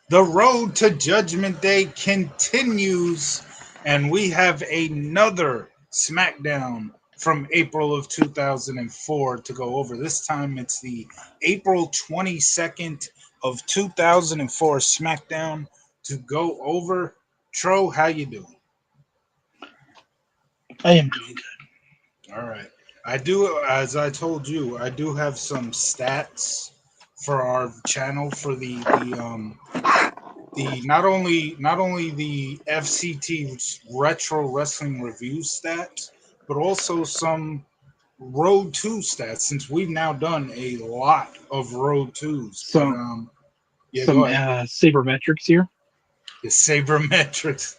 The road to Judgment Day continues, and we have another Smackdown from April of 2004 to go over. This time it's the April 22nd of 2004 Smackdown to go over. Tro, how you doing? I am doing All right. I do, as I told you, I do have some stats for our channel for the not only the FCT retro wrestling review stats, but also some Road 2 stats since we've now done a lot of Road 2s. But some yeah, go ahead. sabermetrics here. The sabermetrics.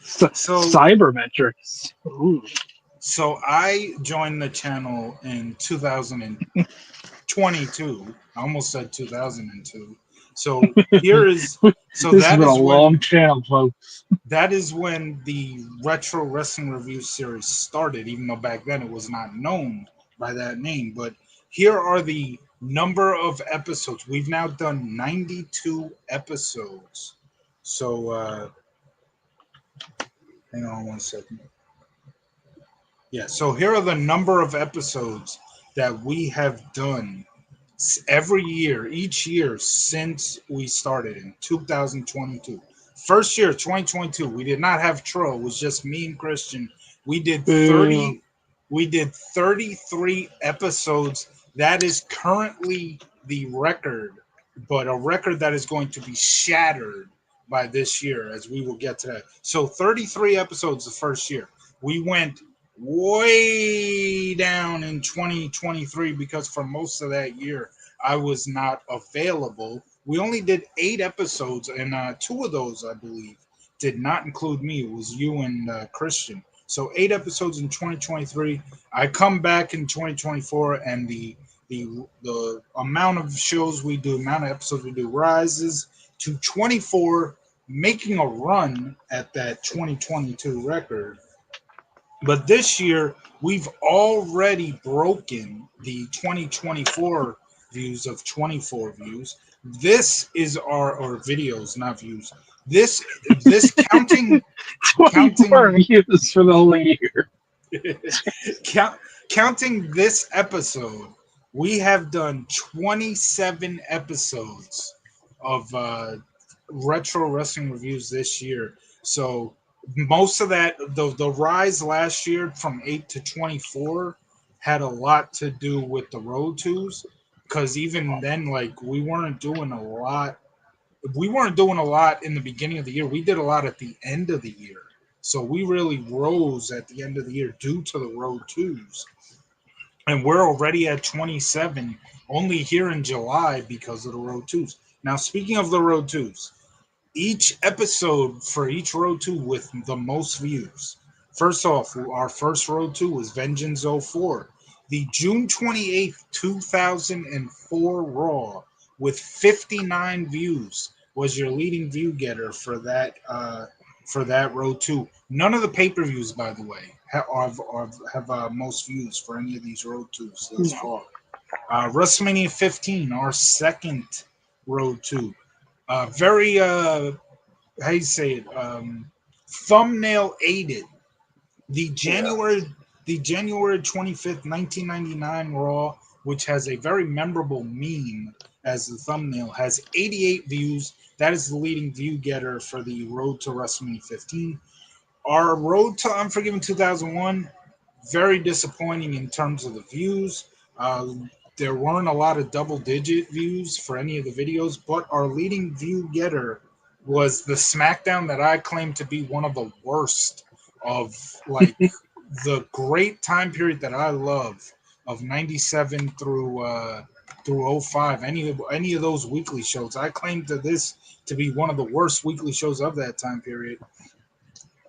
so Cybermetrics. Ooh. so I joined the channel in 2022. I almost said 2002. So here is so This has that been a is when long channel, folks. the retro wrestling review series started, even though back then it was not known by that name. But here are the number of episodes. We've now done 92 episodes. So hang on one second. Yeah, so here are the number of episodes that we have done every year, each year since we started in 2022. First year, 2022, we did not have Tro. It was just me and Christian. We did Boo. 30 we did 33 episodes. That is currently the record, but a record that is going to be shattered by this year as we will get to that. So 33 episodes the first year. We went way down in 2023 because for most of that year I was not available. We only did 8 episodes, and two of those, I believe, did not include me. It was you and Christian. So 8 episodes in 2023. I come back in 2024, and the amount of shows we do, amount of episodes we do, rises to 24, making a run at that 2022 record. But this year, we've already broken the 2024 views of 24 views. This is our or videos, not views. This counting 24 views for the whole year. count, counting this episode, we have done 27 episodes of retro wrestling reviews this year. So most of that, the rise last year from 8 to 24 had a lot to do with the road twos, because even then, like, we weren't doing a lot in the beginning of the year. We did a lot at the end of the year. So we really rose at the end of the year due to the road twos. And we're already at 27 only here in July because of the road twos. Now, speaking of the road twos, each episode for each road two with the most views. First off, our first road two was Vengeance 04. The June 28th, 2004 Raw with 59 views was your leading view getter for that road two. None of the pay-per-views, by the way, have most views for any of these road twos thus far. WrestleMania 15, our second road two, very how you say it, thumbnail aided. The Yeah. January the January 25th, 1999 Raw, which has a very memorable meme as the thumbnail, has 88 views. That is the leading view getter for the Road to WrestleMania 15. Our Road to Unforgiven 2001, very disappointing in terms of the views. Uh, there weren't a lot of double digit views for any of the videos, but our leading view getter was the Smackdown that I claim to be one of the worst of, like, the great time period that I love of 97 through '05. Any of those weekly shows, I claim to this to be one of the worst weekly shows of that time period.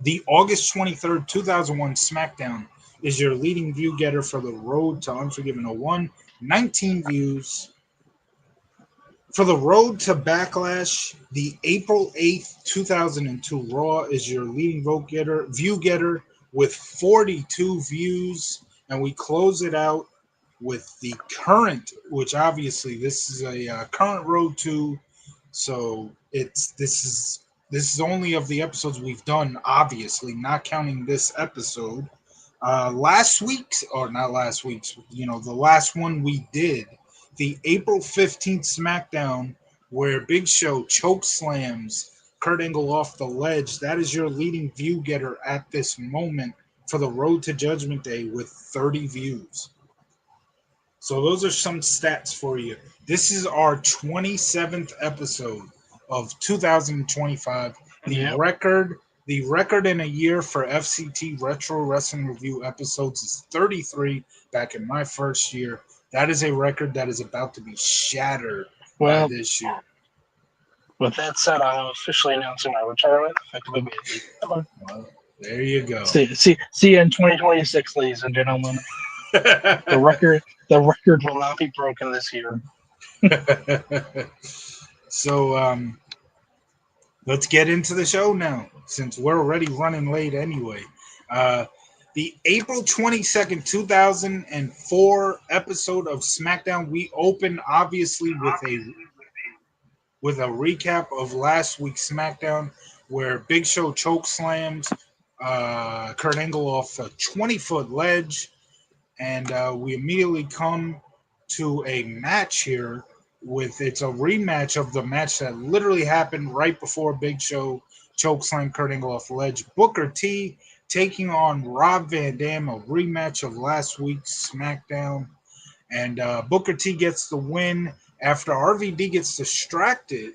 The August 23rd, 2001 SmackDown is your leading view getter for the Road to Unforgiven '01. 19 views. For the Road to Backlash, the April 8th, 2002 Raw is your leading view getter with 42 views. And we close it out with the current, which obviously this is a current Road to So this is only of the episodes we've done, obviously, not counting this episode. Last week's, or not last week's, the last one we did, the April 15th SmackDown, where Big Show choke slams Kurt Angle off the ledge. That is your leading view getter at this moment for the Road to Judgment Day with 30 views. So those are some stats for you. This is our 27th episode of 2025. Yep. The record in a year for FCT Retro Wrestling Review episodes is 33 back in my first year. That is a record that is about to be shattered by this year. With that said, I'm officially announcing my retirement effective immediately. Well, there you go. See you in 2026, ladies and gentlemen. The record will not be broken this year. So let's get into the show now, since we're already running late anyway. The April 22nd, 2004 episode of SmackDown, we open obviously with a recap of last week's SmackDown, where Big Show choke slams Kurt Angle off a 20-foot ledge, and we immediately come to a match here. It's a rematch of the match that literally happened right before Big Show chokeslam Kurt Angle off the ledge. Booker T taking on Rob Van Dam, a rematch of last week's SmackDown. And Booker T gets the win after RVD gets distracted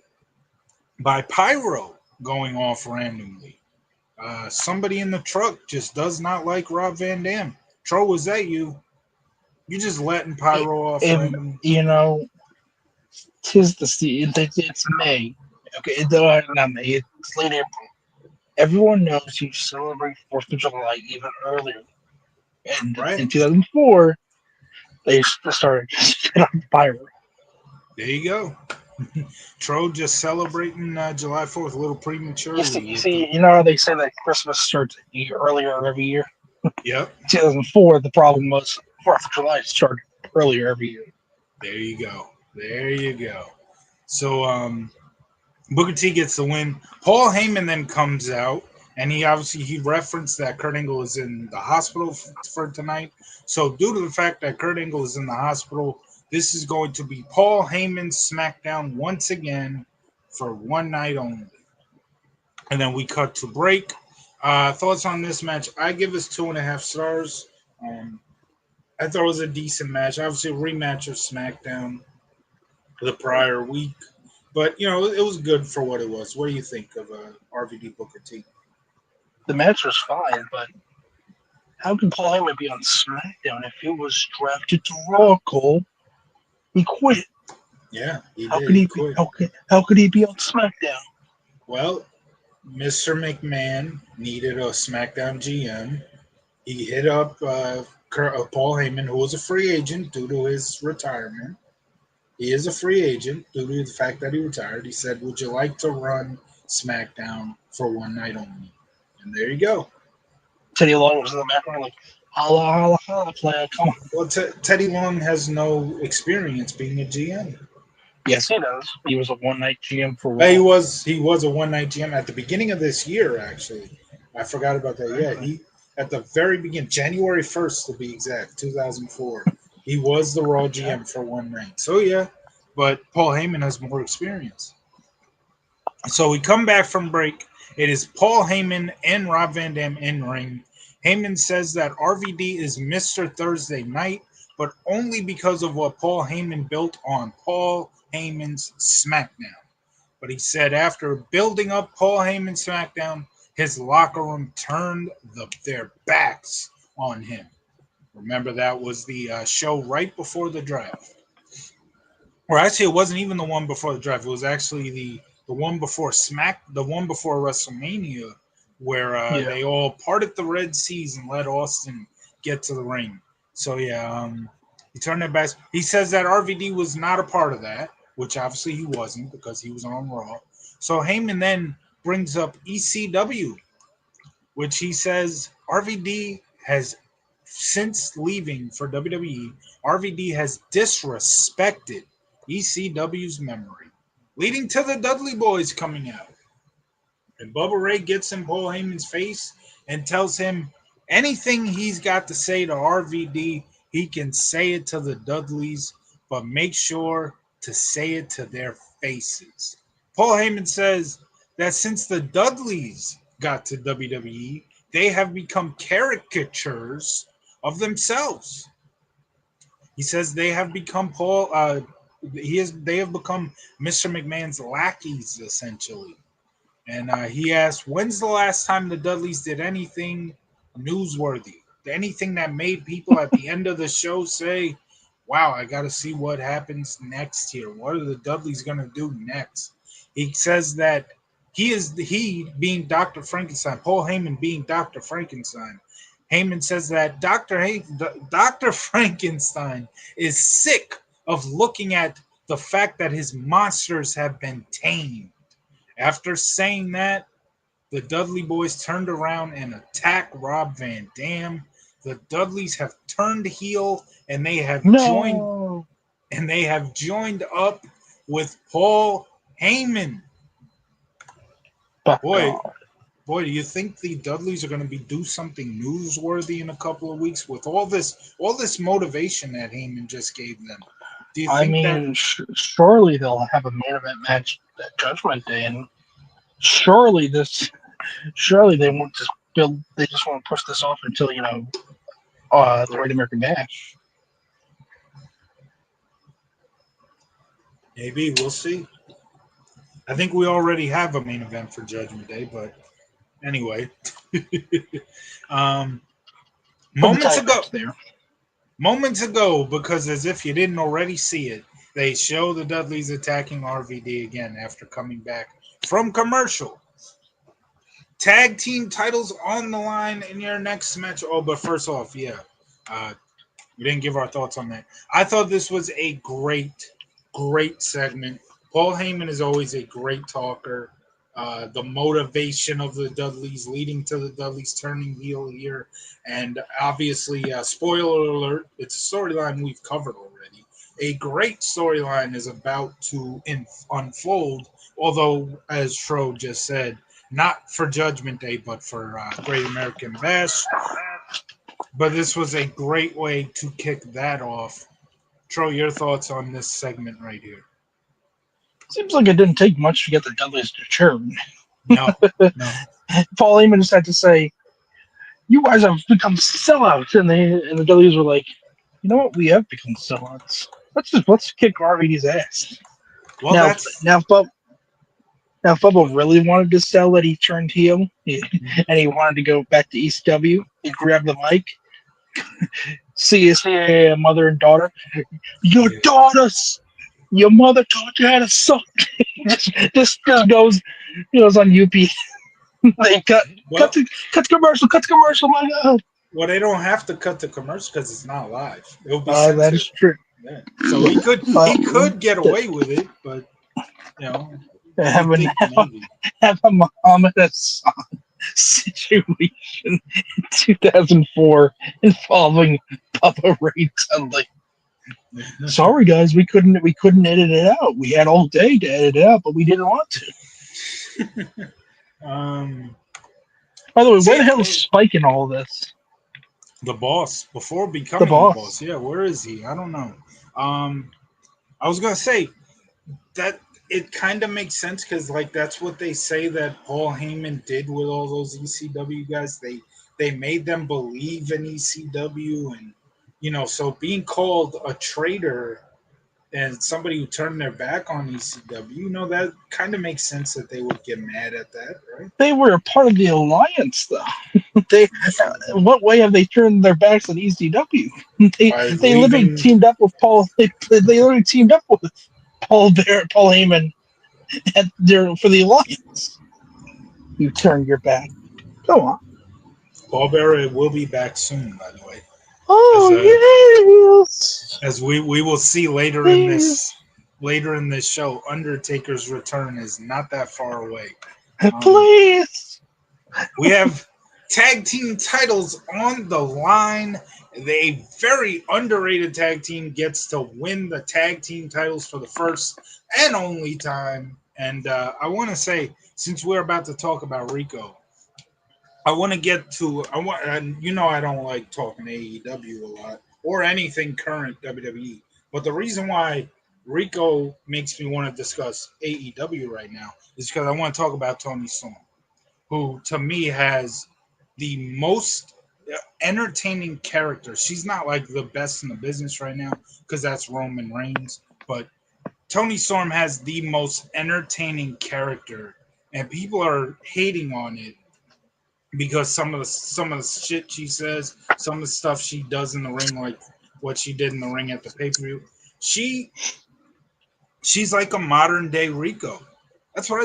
by Pyro going off randomly. Somebody in the truck just does not like Rob Van Dam. Tro, was that you? You just letting Pyro off randomly? Tis the season. It's May. Okay, not May. It's late April. Everyone knows you celebrate 4th of July even earlier. And in 2004, they started shit on Pyro. There you go. Tro just celebrating July 4th a little prematurely. You see, you know how they say that Christmas starts a year earlier every year? Yep. 2004, the problem was 4th of July started earlier every year. There you go. So Booker T gets the win. Paul Heyman then comes out, and he referenced that Kurt Angle is in the hospital for tonight. So due to the fact that Kurt Angle is in the hospital, this is going to be Paul Heyman's SmackDown once again for one night only. And then we cut to break. Thoughts on this match? I give this 2.5 stars. I thought it was a decent match. Obviously, a rematch of SmackDown the prior week. But, it was good for what it was. What do you think of RVD Booker T? The match was fine, but how can Paul Heyman be on SmackDown if he was drafted to Raw, Cole? He quit. Yeah, how could he quit? How could he be on SmackDown? Well, Mr. McMahon needed a SmackDown GM. He hit up Paul Heyman, who was a free agent due to his retirement. He is a free agent due to the fact that he retired. He said, "Would you like to run SmackDown for one night only?" And there you go. Teddy Long was in the background like, holla, player, come on. Well, Teddy Long has no experience being a GM. Yes, he does. He was a one-night GM for Raw. He was a one-night GM at the beginning of this year, actually. I forgot about that. Yeah, he at the very beginning, January 1st to be exact, 2004. He was the Raw GM for one night. So, yeah, but Paul Heyman has more experience. So we come back from break. It is Paul Heyman and Rob Van Dam in ring. Heyman says that RVD is Mr. Thursday Night, but only because of what Paul Heyman built on Paul Heyman's SmackDown. But he said after building up Paul Heyman's SmackDown, his locker room turned their backs on him. Remember, that was the show right before the draft. Or actually, it wasn't even the one before the draft. It was actually the one before the one before WrestleMania, where they all parted the Red Seas and let Austin get to the ring. So, he turned their backs. He says that RVD was not a part of that, which obviously he wasn't because he was on Raw. So Heyman then brings up ECW, which he says RVD has, since leaving for WWE, RVD has disrespected ECW's memory. leading to the Dudley Boys coming out. And Bubba Ray gets in Paul Heyman's face and tells him anything he's got to say to RVD, he can say it to the Dudleys, but make sure to say it to their faces. Paul Heyman says that since the Dudleys got to WWE, they have become caricatures of themselves. He says they have become they have become Mr. McMahon's lackeys, essentially. And he asked, when's the last time the Dudleys did anything newsworthy? Anything that made people at the end of the show say, wow, I got to see what happens next here. What are the Dudleys going to do next? He says that he being Dr. Frankenstein, Paul Heyman being Dr. Frankenstein. Heyman says that Dr. Frankenstein is sick of looking at the fact that his monsters have been tamed. After saying that, the Dudley Boys turned around and attacked Rob Van Dam. The Dudleys have turned heel and they have joined up with Paul Heyman. Boy, do you think the Dudleys are going to do something newsworthy in a couple of weeks with all this motivation that Heyman just gave them? Do you think surely they'll have a main event match at Judgment Day, and surely they won't just build. They just want to push this off until the Great American Bash. Maybe we'll see. I think we already have a main event for Judgment Day, but anyway, moments ago, because as if you didn't already see it, they show the Dudleys attacking RVD again after coming back from commercial. Tag team titles on the line in your next match. Oh, but first off, we didn't give our thoughts on that. I thought this was a great segment. Paul Heyman is always a great talker. The motivation of the Dudleys leading to the Dudleys turning heel here. And obviously, spoiler alert, it's a storyline we've covered already. A great storyline is about to unfold, although, as Tro just said, not for Judgment Day, but for Great American Bash. But this was a great way to kick that off. Tro, your thoughts on this segment right here? Seems like it didn't take much to get the Dudleys to churn. No. Paul Heyman just had to say, "You guys have become sellouts," and the Dudleys were like, "You know what? We have become sellouts. Let's kick RVD's ass." Well, now Bubba really wanted to sell that he turned heel, and he wanted to go back to ECW. He grabbed the mic. See mother and daughter. Your daughters. Your mother taught you how to suck. just goes on UP. They cut the commercial. My God. Well, they don't have to cut the commercial because it's not live. It'll be that is true. Yeah. So he could get away with it, but have a Muhammad Hassan situation in 2004 involving Bubba Ray Dudley. Sorry, guys, we couldn't edit it out. We had all day to edit it out, but we didn't want to. By the way, where the hell is Spike in all this? The boss before becoming the boss. Yeah, where is he? I don't know. I was gonna say that it kind of makes sense because that's what they say that Paul Heyman did with all those ECW guys. They made them believe in ECW, and so being called a traitor and somebody who turned their back on ECW, that kind of makes sense that they would get mad at that, right? They were a part of the alliance, though. In what way have they turned their backs on ECW? They literally teamed up with Paul. They literally teamed up with Paul Heyman, for the alliance. You turned your back. Go on. Paul Bearer will be back soon, by the way. Yes. As we will see later in this show, Undertaker's return is not that far away. Please. We have tag team titles on the line, a very underrated tag team gets to win the tag team titles for the first and only time. And I want to say, since we're about to talk about Rico, I want to get to and I don't like talking AEW a lot or anything current WWE, but the reason why Rico makes me want to discuss AEW right now is because I want to talk about Toni Storm, who to me has the most entertaining character. She's not like the best in the business right now because that's Roman Reigns, but Toni Storm has the most entertaining character, and people are hating on it because some of the shit she says, some of the stuff she does in the ring, like what she did in the ring at the pay per view. She's like a modern day Rico.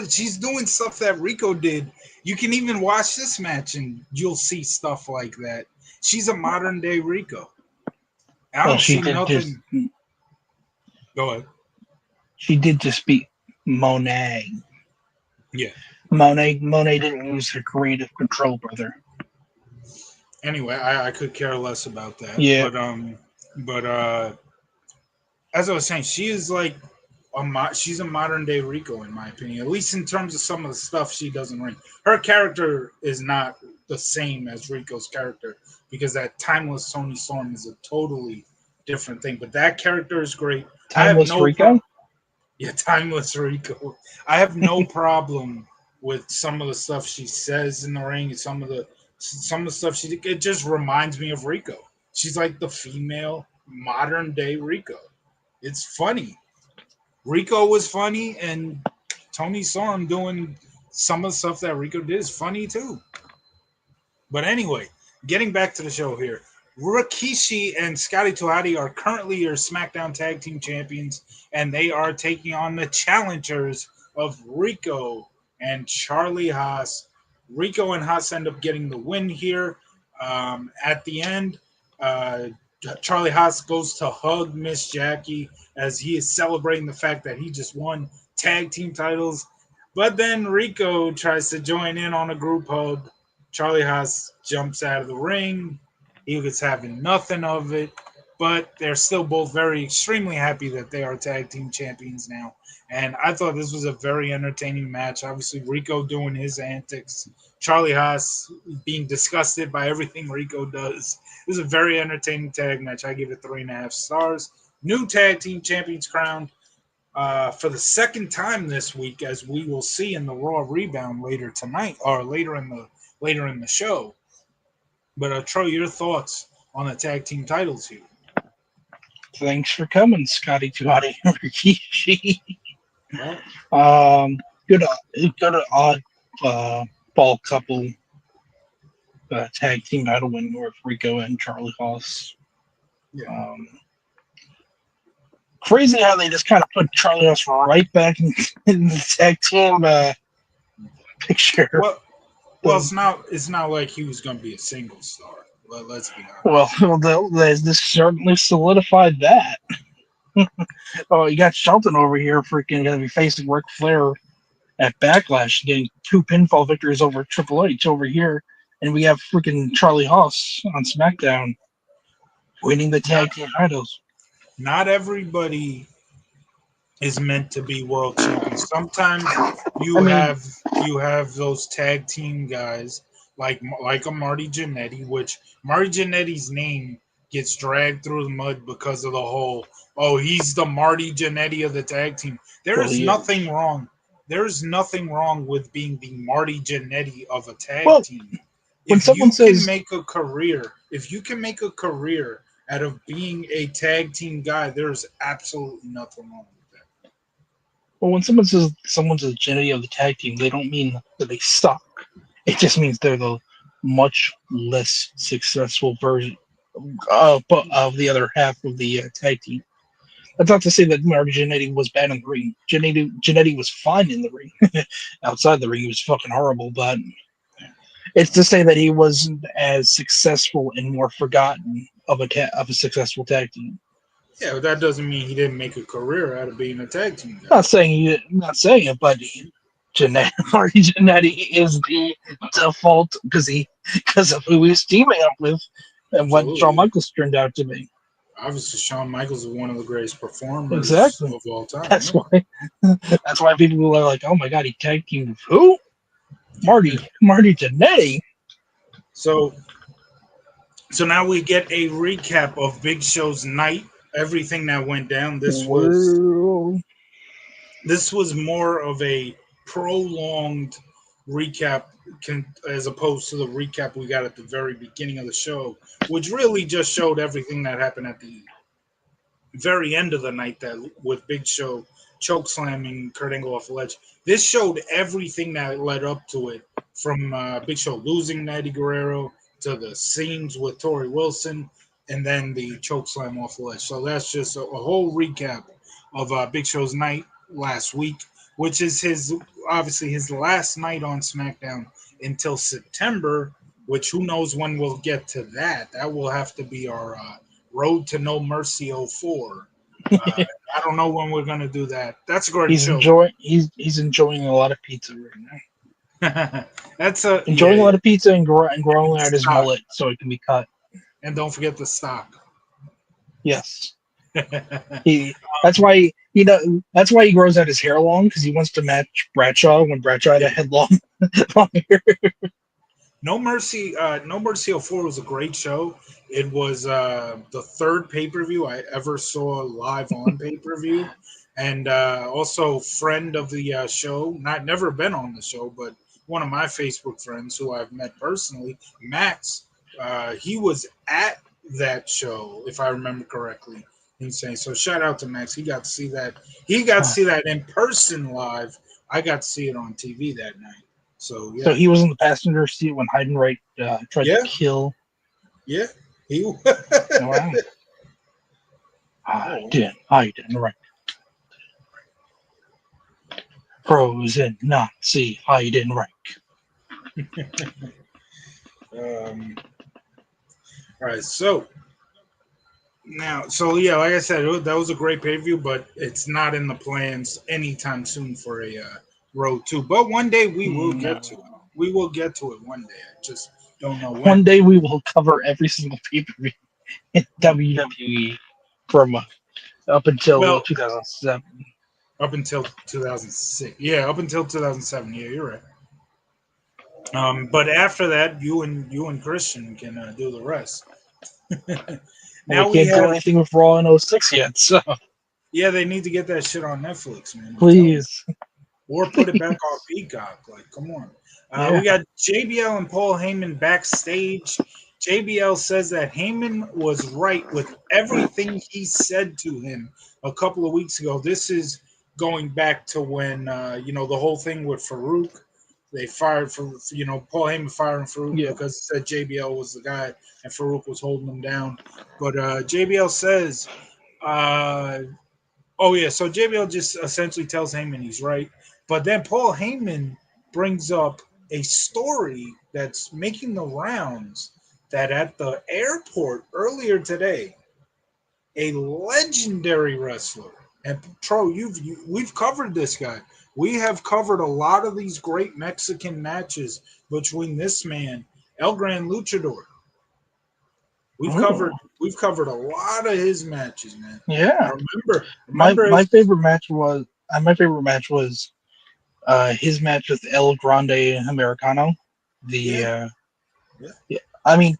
She's doing stuff that Rico did. You can even watch this match and you'll see stuff like that. She's a modern day Rico. I don't see nothing. Go ahead. She did just beat Monet. Yeah. Monet didn't use her creative control, brother. Anyway, I could care less about that. Yeah. But as I was saying, she is like she's a modern day Rico in my opinion, at least in terms of some of the stuff she does in the ring. Her character is not the same as Rico's character because that timeless Toni Storm is a totally different thing. But that character is great. Timeless Rico? Yeah, timeless Rico. I have no problem with some of the stuff she says in the ring and some of the stuff it just reminds me of Rico. She's like the female modern day Rico. It's funny. Rico was funny, and Toni Storm doing some of the stuff that Rico did is funny too. But anyway, getting back to the show here. Rikishi and Scotty 2 Hotty are currently your SmackDown Tag Team Champions, and they are taking on the challengers of Rico and Charlie Haas. Rico and Haas end up getting the win here. At the end, Charlie Haas goes to hug Miss Jackie as he is celebrating the fact that he just won tag team titles. But then Rico tries to join in on a group hug. Charlie Haas jumps out of the ring. He was having nothing of it, but they're still both very extremely happy that they are tag team champions now. And I thought this was a very entertaining match. Obviously, Rico doing his antics, Charlie Haas being disgusted by everything Rico does. It was a very entertaining tag match. I give it 3.5 stars. New tag team champions crowned for the second time this week, as we will see in the Raw Rebound later tonight or later in the show. But Troy, your thoughts on the tag team titles here? Thanks for coming, Scotty 2 Hotty and Rikishi. Good odd ball couple tag team title win with Rico and Charlie Haas. Yeah. Crazy how they just kind of put Charlie Haas right back in the tag team picture. Well, it's not like he was going to be a single star. Let's be honest. Well, this certainly solidified that. Oh, you got Shelton over here freaking going to be facing Ric Flair at Backlash, getting 2 pinfall victories over Triple H over here. And we have freaking Charlie Haas on SmackDown winning the tag team titles. Not everybody is meant to be world champions. Sometimes you have those tag team guys like a Marty Jannetty, which Marty Jannetty's name gets dragged through the mud because of the whole, he's the Marty Jannetty of the tag team. There's nothing wrong. There's nothing wrong with being the Marty Jannetty of a tag team. If you can make a career out of being a tag team guy, there's absolutely nothing wrong with that. Well, when someone says someone's the Jannetty of the tag team, they don't mean that they suck. It just means they're the much less successful version of the other half of the tag team. That's not to say that Marty Jannetty was bad in the ring. Jannetty was fine in the ring. Outside the ring, he was fucking horrible, but it's to say that he wasn't as successful and more forgotten of a successful tag team. Yeah, but that doesn't mean he didn't make a career out of being a tag team guy. Not saying it, but Marty Jannetty is the default because of who he's teaming up with. and what Shawn Absolutely. Michaels turned out to be. Obviously, Shawn Michaels is one of the greatest performers Exactly. of all time. That's Yeah. why. That's why people are like, "Oh my god, he tag teamed with who? Marty Jannetty." So, so now we get a recap of Big Show's night. Everything that went down. Well, This was more of a prolonged recap as opposed to the recap we got at the very beginning of the show, which really just showed everything that happened at the very end of the night, that with Big Show choke slamming Kurt Angle off the ledge. This showed everything that led up to it, from Big Show losing Eddie Guerrero to the scenes with Tori Wilson, and then the choke slam off the ledge. So that's just a whole recap of Big Show's night last week, which is obviously his last night on SmackDown until September. Which, who knows when we'll get to that? That will have to be our Road to No Mercy '04. I don't know when we're gonna do that. That's a great he's show. enjoying a lot of pizza right now. That's a Enjoying a yeah. lot of pizza and growing out his Stock, mullet so it can be cut. and don't forget the stock. Yes, he. That's why That's why he grows out his hair long, because he wants to match Bradshaw when Bradshaw had a head long hair. No Mercy, No Mercy '04 was a great show. It was the third pay per view I ever saw live on pay per view, and also friend of the show. Not never been on the show, but one of my Facebook friends who I've met personally, Max. He was at that show, if I remember correctly. Insane. So shout out to Max. He got to see that. He got to see that in person live. I got to see it on TV that night. So So yeah. he was in the passenger seat when Heidenreich tried Yeah, to kill. yeah. He Wow. Heidenreich. Frozen Nazi Heidenreich. um, all right, so now, so yeah, like I said, that was a great pay per view, but it's not in the plans anytime soon for a Road 2. But one day we will get to it. No. We will get to it one day. I just don't know One when. day we will cover every single pay-per-view in WWE from up until Well, 2007. up until 2006. Yeah, up until 2007. Yeah, you're right. But after that, you and Christian can do the rest. Well, we Now we can't do have. anything with Raw in '06 yet, so Yeah, they need to get that shit on Netflix, man. I'm telling you. please. Or put it back on Peacock. Like, come on. Yeah. We got JBL and Paul Heyman backstage. JBL says that Heyman was right with everything he said to him a couple of weeks ago. This is going back to when, the whole thing with Farouk. They fired Paul Heyman firing Farouk Yeah. because he said JBL was the guy and Farouk was holding him down. But JBL says, oh yeah, so JBL just essentially tells Heyman he's right, but then Paul Heyman brings up a story that's making the rounds, that at the airport earlier today, a legendary wrestler, and Tro, we've covered this guy. We have covered a lot of these great Mexican matches between this man, El Gran Luchador. We've Oh, covered we've covered a lot of his matches, man. I yeah. My remember my favorite match was his match with El Grande Americano. The yeah, yeah. Yeah, I mean,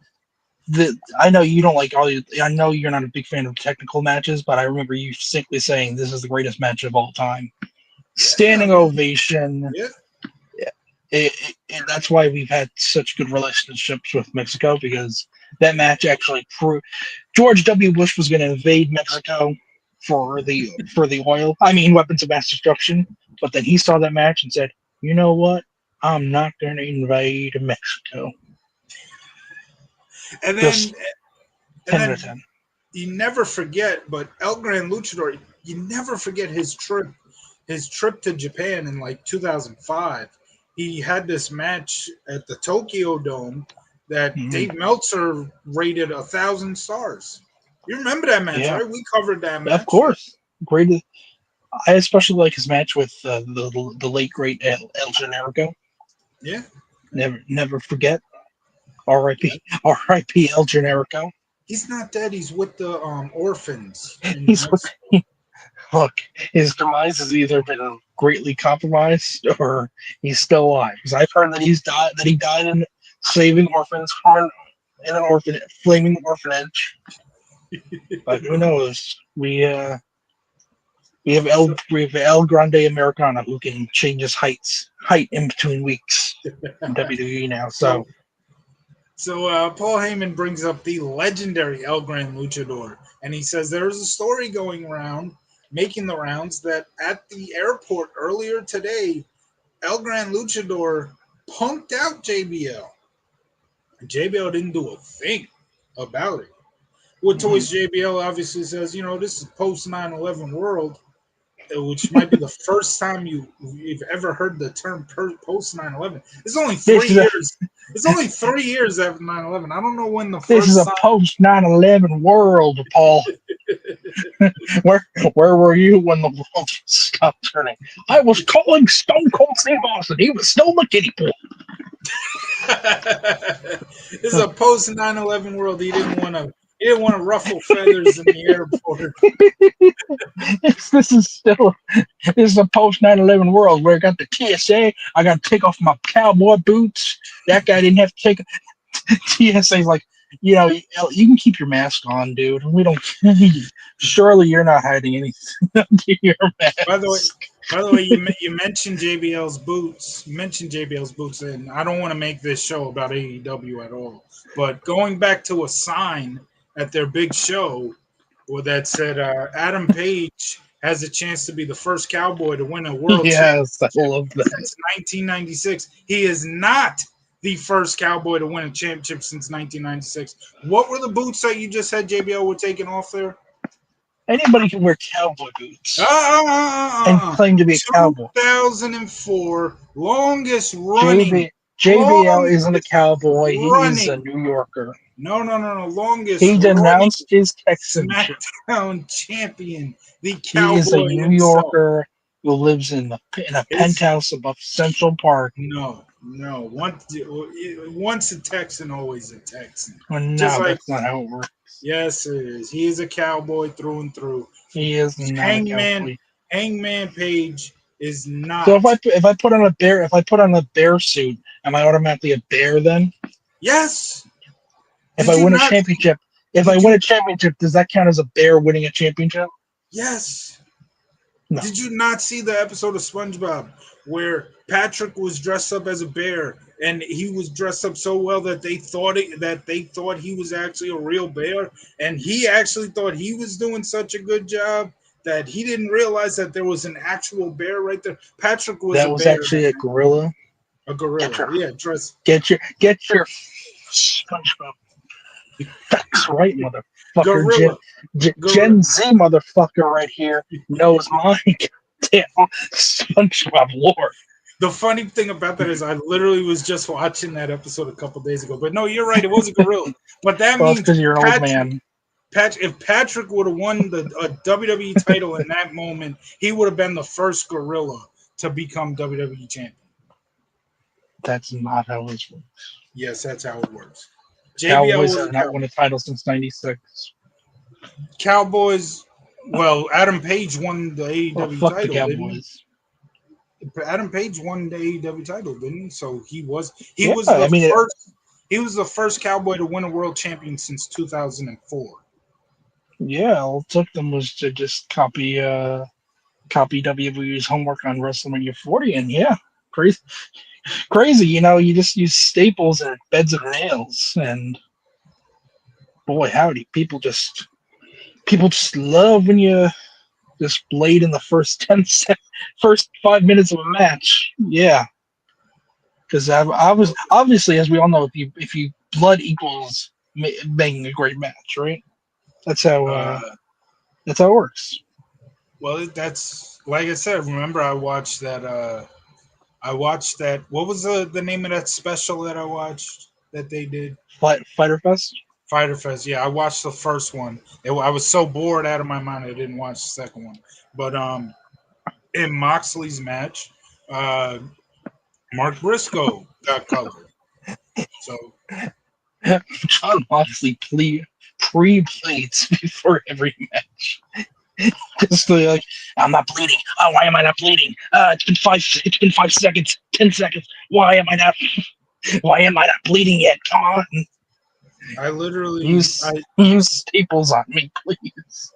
I know you don't like I know you're not a big fan of technical matches, but I remember you simply saying this is the greatest match of all time. Yeah, I Standing mean, ovation. yeah, Yeah, that's why we've had such good relationships with Mexico, because that match actually proved George W. Bush was going to invade Mexico for the oil. I mean, weapons of mass destruction. But then he saw that match and said, "You know what? I'm not going to invade Mexico." and then Just and 10 out of then 10. you never forget, but El Gran Luchador, you never forget his trip to Japan in like 2005. He had this match at the Tokyo Dome that Mhm. Dave Meltzer rated 1,000 stars. You remember that match, Yeah, right? We covered that of match. course. Great. I especially like his match with the late great El Generico. Yeah, Never forget. R.I.P. El Generico. He's not dead. He's with the orphans in He's Mexico. look. His demise has either been greatly compromised or he's still alive. Because I've heard that he died in saving orphans from in an flaming orphanage. But who knows? We have El Grande Americana who can change his height in between weeks in WWE now. So Paul Heyman brings up the legendary El Gran Luchador, and he says there is a story going around, making the rounds, that at the airport earlier today, El Gran Luchador punked out JBL. JBL didn't do a thing about it. Well, to which JBL obviously says, this is post 9/11 world, which might be the first time you've ever heard the term post 9/11. It's only 3 years. It's only 3 years after 9/11. I don't know when the this first is a time. post 9/11 world, Paul. where were you when the world stopped turning? I was calling Stone Cold Steve Austin. He was still the kiddie pool. This is a post 9/11 world. He didn't want to ruffle feathers in the airport. This is a post 9/11 world where I got the TSA. I got to take off my cowboy boots. That guy didn't have to take. TSA's like, you can keep your mask on, dude. We don't. Surely you're not hiding anything under your mask. By the way, you mentioned JBL's boots. And I don't want to make this show about AEW at all. But going back to a sign at their big show, that said Adam Page has a chance to be the first cowboy to win a world championship since 1996. He is not the first cowboy to win a championship since 1996. What were the boots that you just said JBL were taking off there? Anybody can wear cowboy boots and claim to be a cowboy. 2004, longest running. JBL isn't a cowboy. He is a New Yorker. No. Longest. He denounced his Texanship. Smackdown champion. The cowboy. He is a New Yorker who lives in a penthouse above Central Park. No. Once a Texan, always a Texan. Well, no, that's not how it works. Yes, it is. He is a cowboy through and through. He is not a cowboy. Hangman Page is not. So if I put on a bear suit, am I automatically a bear then? Yes. If I win a championship, does that count as a bear winning a championship? Yes. No. Did you not see the episode of SpongeBob where Patrick was dressed up as a bear, and he was dressed up so well that they thought he was actually a real bear, and he actually thought he was doing such a good job that he didn't realize that there was an actual bear right there. Patrick was actually a gorilla. A gorilla. Get your SpongeBob facts right, motherfucker. Gen Z motherfucker right here knows my goddamn SpongeBob lore. The funny thing about that is I literally was just watching that episode a couple days ago. But no, you're right. It was a gorilla. But that means because you're an old man. If Patrick would have won the WWE title in that moment, he would have been the first gorilla to become WWE champion. That's not how it works. Yes, that's how it works. Cowboys have not won a title since '96. Cowboys. Well, Adam Page won the AEW fuck title. The Cowboys. Adam Page won the AEW title, didn't he? So he was the first cowboy to win a world champion since 2004. Yeah, all it took them was to just copy WWE's homework on WrestleMania 40, and yeah, crazy. You just use staples and beds of nails, and boy, howdy, people just love when you just blade in the first 5 minutes of a match. Yeah, because I was obviously, as we all know, if you blood equals making a great match, right? That's how it works. Well, that's like I said. Remember, I watched that. What was the name of that special that I watched that they did? Fyter Fest. Fyter Fest. Yeah, I watched the first one. I was so bored out of my mind I didn't watch the second one. But in Moxley's match, Mark Briscoe got colored. So John Moxley pre-bleeds before every match. Just like, I'm not bleeding. Oh, why am I not bleeding? It's been 5 seconds, 10 seconds. Why am I not bleeding yet? Come on. I literally Use staples on me, please.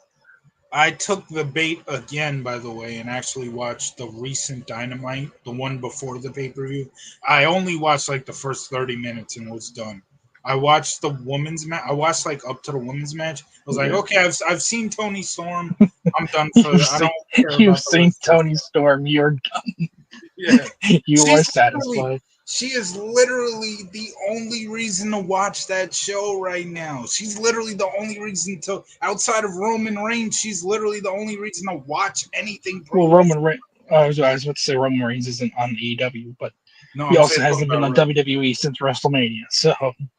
I took the bait again, by the way, and actually watched the recent Dynamite, the one before the pay-per-view. I only watched like the first 30 minutes and was done. I watched the women's match. I watched like up to the women's match. I was like, okay, I've seen Tony Storm. I'm done for I don't care about You've the seen rest of Tony Storm. You're done. Yeah. You are satisfied. She is literally the only reason to watch that show right now. She's literally the only reason to, outside of Roman Reigns, she's literally the only reason to watch anything. Well, Roman Reigns. I was about to say Roman Reigns isn't on AEW, but no, he also hasn't been on WWE since WrestleMania. So,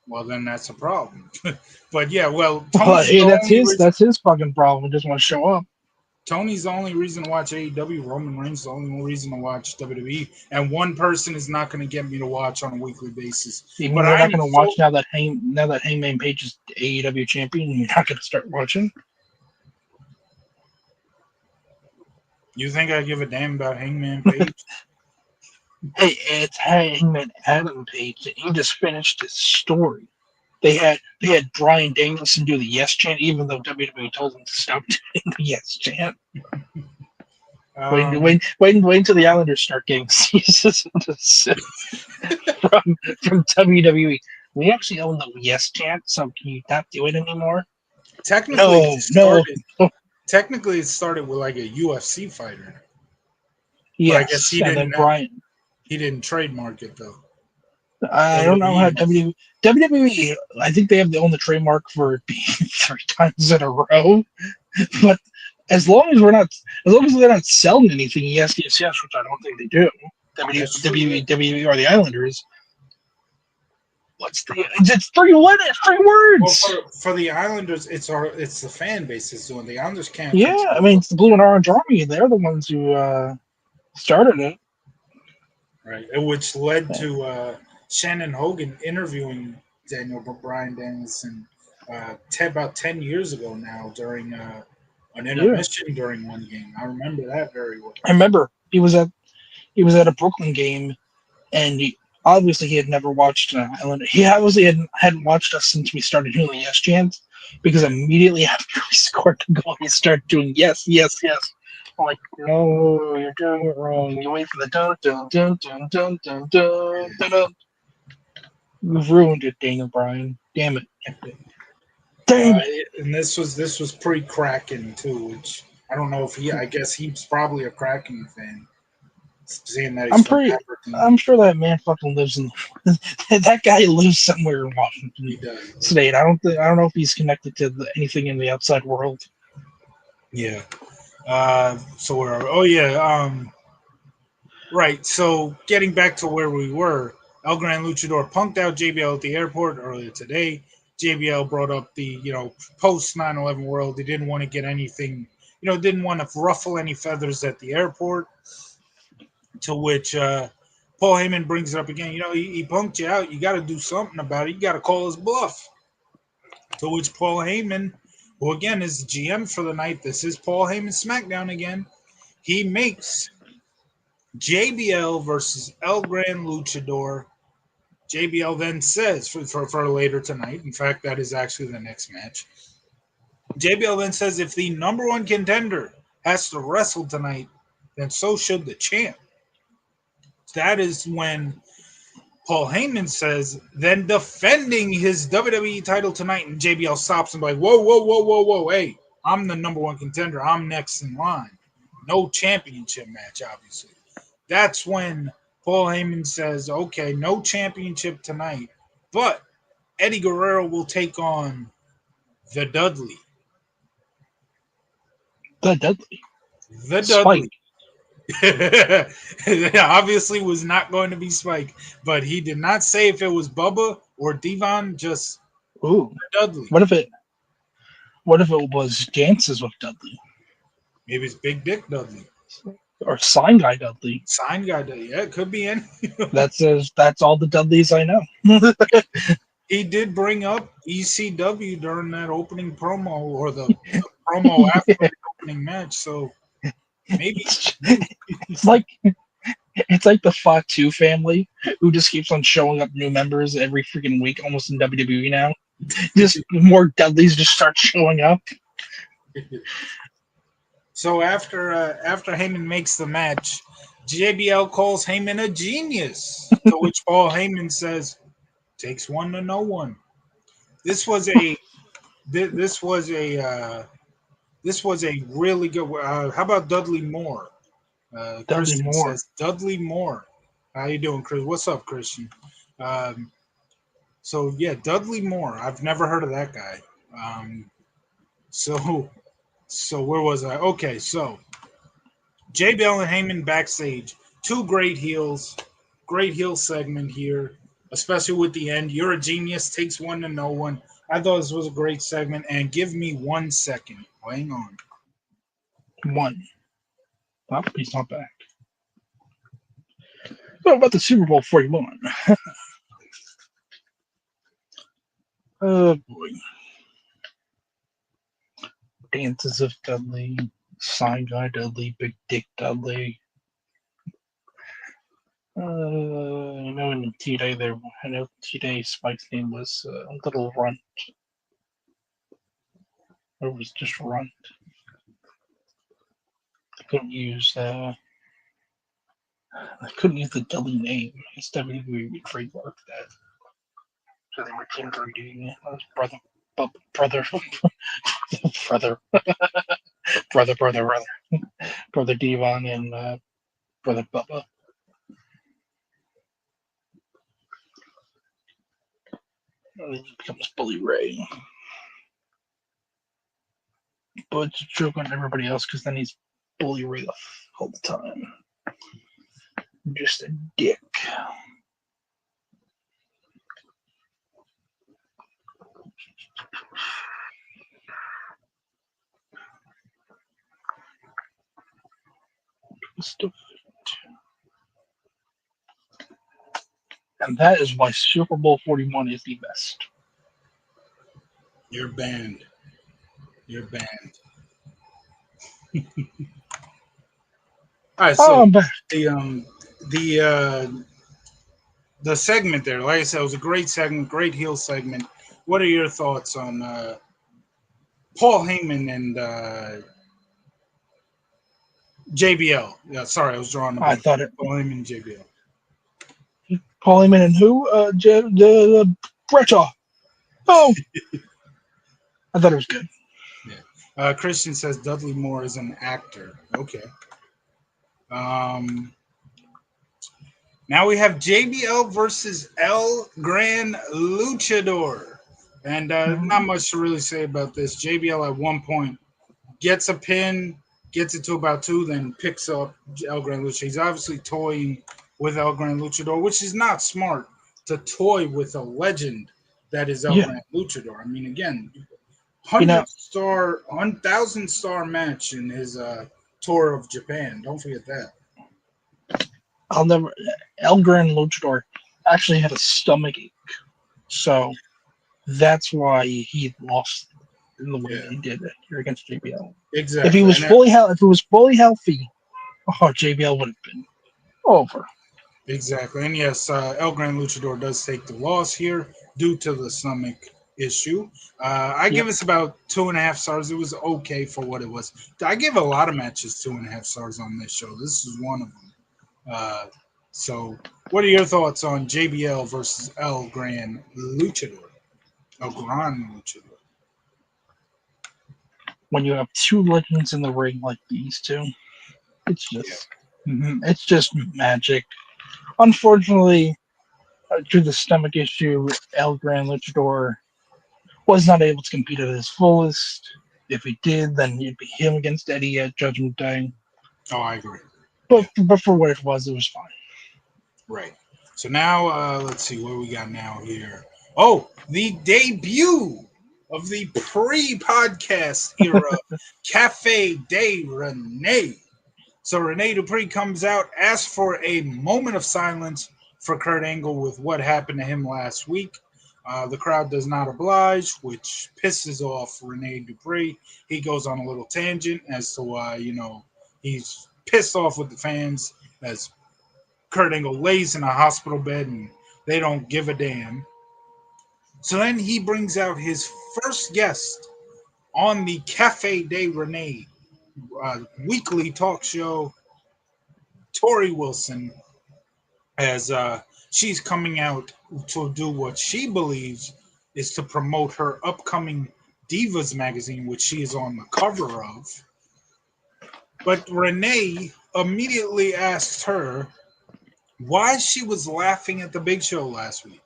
well, then that's a problem. But yeah, well, hey, that's his fucking problem. He doesn't want to show up. Tony's the only reason to watch AEW. Roman Reigns is the only reason to watch WWE. And one person is not going to get me to watch on a weekly basis. But you're not going to watch now that Hangman Page is AEW champion. You're not going to start watching. You think I give a damn about Hangman Page? Hey, it's Hangman Adam Page. He just finished his story. They had Bryan Danielson do the yes chant, even though WWE told him to stop doing the yes chant. Wait until the Islanders start getting ceases from WWE. We actually own the yes chant, so can you not do it anymore? Technically, it started with like a UFC fighter. Yes, but I guess he didn't trademark it though. I don't know how WWE. I think they have the trademark for it being 3 times in a row. But as long as they're not selling anything, yes, which I don't think they do. WWE or the Islanders. It's 3 words. Well, for the Islanders, it's the fan base is doing. The Islanders can't. Yeah, I mean it's the Blue and Orange Army. They're the ones who started it. Right, which led to Shannon Hogan interviewing Bryan Danielson about 10 years ago now during an intermission during one game. I remember that very well. I remember he was at a Brooklyn game, and he had never watched an Islander. He obviously hadn't watched us since we started doing the yes chants, because immediately after we scored the goal, he started doing yes, yes, yes. I'm like, no, you're doing it wrong. You wait for the dun dun dun dun dun dun dun dun dun. You've ruined it, Daniel Bryan. Damn it. And this was pre-Kraken too, which I don't know if I guess he's probably a Kraken fan. Seeing that I'm sure that man fucking lives in that guy lives somewhere in Washington State. I don't know if he's connected to anything in the outside world. Yeah. So where are we? Oh yeah. Right. So getting back to where we were, El Gran Luchador punked out JBL at the airport earlier today. JBL brought up the post 9/11 world. He didn't want to get anything, didn't want to ruffle any feathers at the airport. To which Paul Heyman brings it up again. He punked you out. You got to do something about it. You got to call his bluff. To which Paul Heyman, who again is the GM for the night, this is Paul Heyman Smackdown again. He makes JBL versus El Gran Luchador. JBL then says for later tonight. In fact, that is actually the next match. JBL then says if the number 1 contender has to wrestle tonight, then so should the champ. That is when Paul Heyman says, then defending his WWE title tonight, and JBL stops him like, whoa, hey, I'm the number 1 contender. I'm next in line. No championship match, obviously. That's when Paul Heyman says, okay, no championship tonight, but Eddie Guerrero will take on the Dudley. The Dudley. The Dudley. Obviously was not going to be Spike, but he did not say if it was Bubba or Devon, just Dudley. What if it was Dances with Dudley? Maybe it's Big Dick Dudley. Or Sign Guy Dudley. Sign Guy Dudley. Yeah, it could be any. That's all the Dudleys I know. he did bring up ECW during that opening promo or the promo after the opening match. So maybe, maybe. It's like the Fatu family who just keeps on showing up new members every freaking week, almost in WWE now. Just more Dudleys just start showing up. So after Heyman makes the match, JBL calls Heyman a genius. To which Paul Heyman says, "Takes one to know one." This was a this was a this was a really good. How about Dudley Moore? Dudley Christian Moore. says Dudley Moore. How you doing, Chris? What's up, Christian? Um, so yeah, Dudley Moore. I've never heard of that guy. So so where was I? Okay, so JBL and Heyman backstage. Two great heels. Great heel segment here, especially with the end. You're a genius. Takes one to know one. I thought this was a great segment. And give me 1 second. Hang on. One. Oh, he's not back. What about the Super Bowl 41? Oh boy. Dances of Dudley, Sign Guy Dudley, Big Dick Dudley. I know in T-Day there. I know T-Day Spike's name was Little Runt, or was just Runt. I couldn't use the Dudley name. It's WWE would trademark that. So they were inbreeding it. Brother, brother Devon and brother Bubba. And then he becomes Bully Ray. But it's a joke on everybody else because then he's Bully Ray all the time. Just a dick. And that is why Super Bowl 41 is the best. You're banned. You're banned. All right, so the segment there, like I said, it was a great segment, great heel segment. What are your thoughts on Paul Heyman and JBL? Yeah, sorry, I was drawing a blank. I thought it. Paul Heyman and JBL. Paul Heyman and who? Bradshaw. Oh, I thought it was good. Yeah. Christian says Dudley Moore is an actor. Okay. Now we have JBL versus El Gran Luchador. And not much to really say about this. JBL at one point gets a pin, gets it to about 2, then picks up El Gran Luchador. He's obviously toying with El Gran Luchador, which is not smart to toy with a legend that is El Gran Luchador. I mean, again, 1,000-star match in his tour of Japan. Don't forget that. El Gran Luchador actually had a stomach ache, so that's why he lost in the way he did it here against JBL. Exactly. If he was fully healthy, JBL would have been over. Exactly. And yes, El Gran Luchador does take the loss here due to the stomach issue. I give us about 2.5 stars. It was okay for what it was. I give a lot of matches 2.5 stars on this show. This is one of them. So what are your thoughts on JBL versus El Gran Luchador? El Gran Luchador. When you have two legends in the ring like these two, it's just magic. Unfortunately, due to the stomach issue, El Gran Luchador was not able to compete at his fullest. If he did, then it'd be him against Eddie at Judgment Day. Oh, I agree. But for what it was fine. Right. So now, let's see what we got now here. Oh, the debut of the pre-podcast era, Cafe de Rene. So Rene Dupree comes out, asks for a moment of silence for Kurt Angle with what happened to him last week. The crowd does not oblige, which pisses off Rene Dupree. He goes on a little tangent as to why, he's pissed off with the fans as Kurt Angle lays in a hospital bed and they don't give a damn. So then he brings out his first guest on the Cafe de Rene weekly talk show, Tori Wilson, as she's coming out to do what she believes is to promote her upcoming Divas magazine, which she is on the cover of. But Renee immediately asked her why she was laughing at the Big Show last week.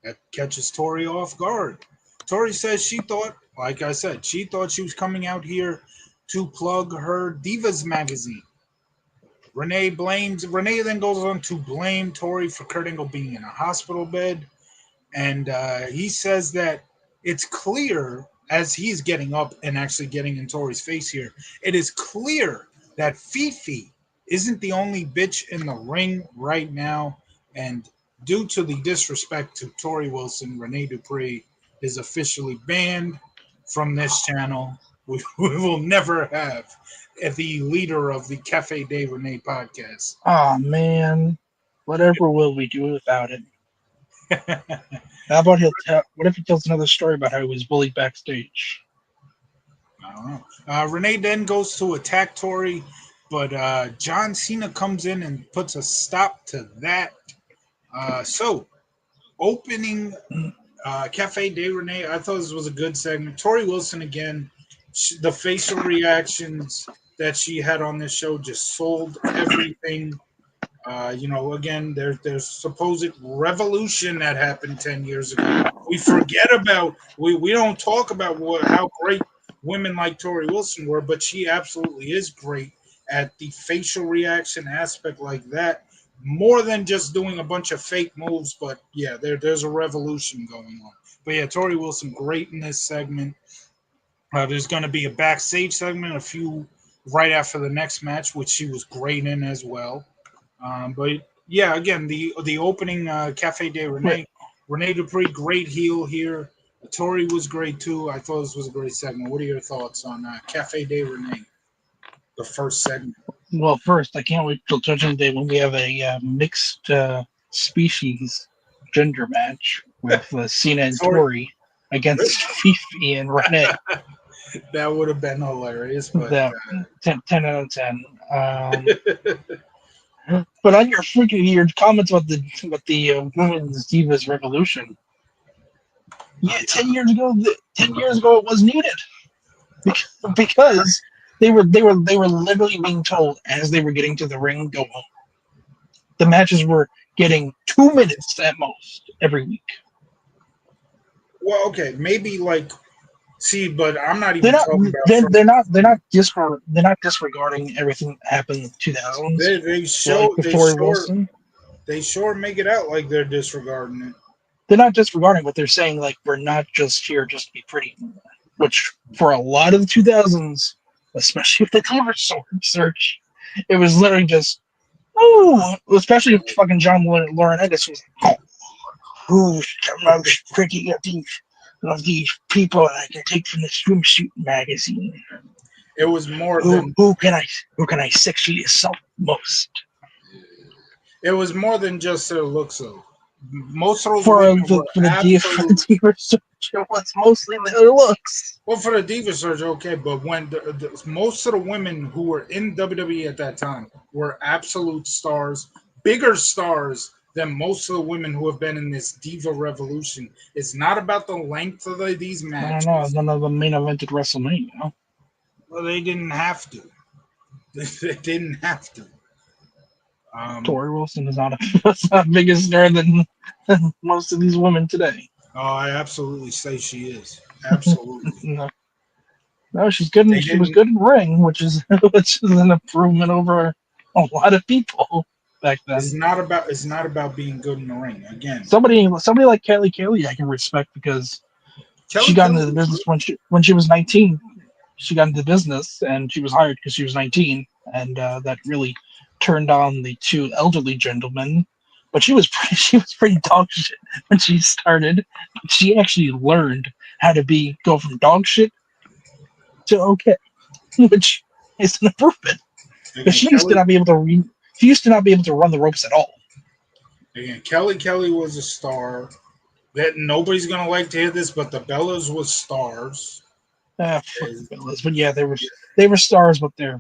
That catches Tori off guard. Tori says she thought, like I said, she thought she was coming out here to plug her Divas magazine. Renee then goes on to blame Tori for Kurt Angle being in a hospital bed. And he says that it's clear, as he's getting up and actually getting in Tori's face here, it is clear that Fifi isn't the only bitch in the ring right now. And due to the disrespect to Tori Wilson, Rene Dupree is officially banned from this channel. We will never have the leader of the Cafe de Rene podcast. Oh, man. Whatever will we do without it? How about what if he tells another story about how he was bullied backstage? I don't know. Renee then goes to attack Tori, but John Cena comes in and puts a stop to that. So, opening Cafe de Rene, I thought this was a good segment. Tori Wilson again, the facial reactions that she had on this show just sold everything. Again, there's supposed revolution that happened 10 years ago. We forget about, we don't talk about how great women like Tori Wilson were, but she absolutely is great at the facial reaction aspect like that. More than just doing a bunch of fake moves, but yeah, there's a revolution going on. But yeah, Tori Wilson, great in this segment. There's going to be a backstage segment, a few right after the next match, which she was great in as well. But yeah, again, the opening Cafe de Rene, Rene Dupree, great heel here. Tori was great too. I thought this was a great segment. What are your thoughts on Cafe de Rene, the first segment? Well, first, I can't wait till Judgment Day when we have a mixed species gender match with Cena and Tori against Fifi and Renee. That would have been hilarious. But 10 out of 10. But on your comments about the women's divas revolution, yeah, 10 years ago it was needed because they were literally being told as they were getting to the ring, go home. The matches were getting 2 minutes at most every week. Well, okay, maybe but I'm not even talking about. They're not disregarding everything that happened in the 2000s. They sure make it out like they're disregarding it. They're not disregarding, but they're saying we're not just here just to be pretty. Which for a lot of the 2000s, especially with the Diva search, it was literally just especially if fucking John Laurinaitis was who's the most pretty of these people I can take from the swimsuit magazine. It was more who can I sexually assault most? It was more than just their looks though. Most of those for the Diva search, it was mostly their looks. Well, for the Diva search, okay, but when most of the women who were in WWE at that time were absolute stars, bigger stars than most of the women who have been in this Diva revolution. It's not about the length of these matches. I don't know. None of them main evented WrestleMania. Well, they didn't have to. They didn't have to. Tori Wilson is not a bigger star than most of these women today. Oh, I absolutely say she is. Absolutely. No, she's good. She was good in ring, which is an improvement over a lot of people back then. It's not about being good in the ring. Again, somebody like Kelly, I can respect because she got into the business when she was 19. She got into the business and she was hired because she was 19, and that really turned on the two elderly gentlemen But she was pretty dog shit when she started. She actually learned how to go from dog shit to okay, which is an improvement. Because she used to not be able to she used to not be able to run the ropes at all. Again, Kelly was a star. That nobody's gonna like to hear this, but the Bellas was stars. Fuck the Bellas. But yeah, they were stars, but they're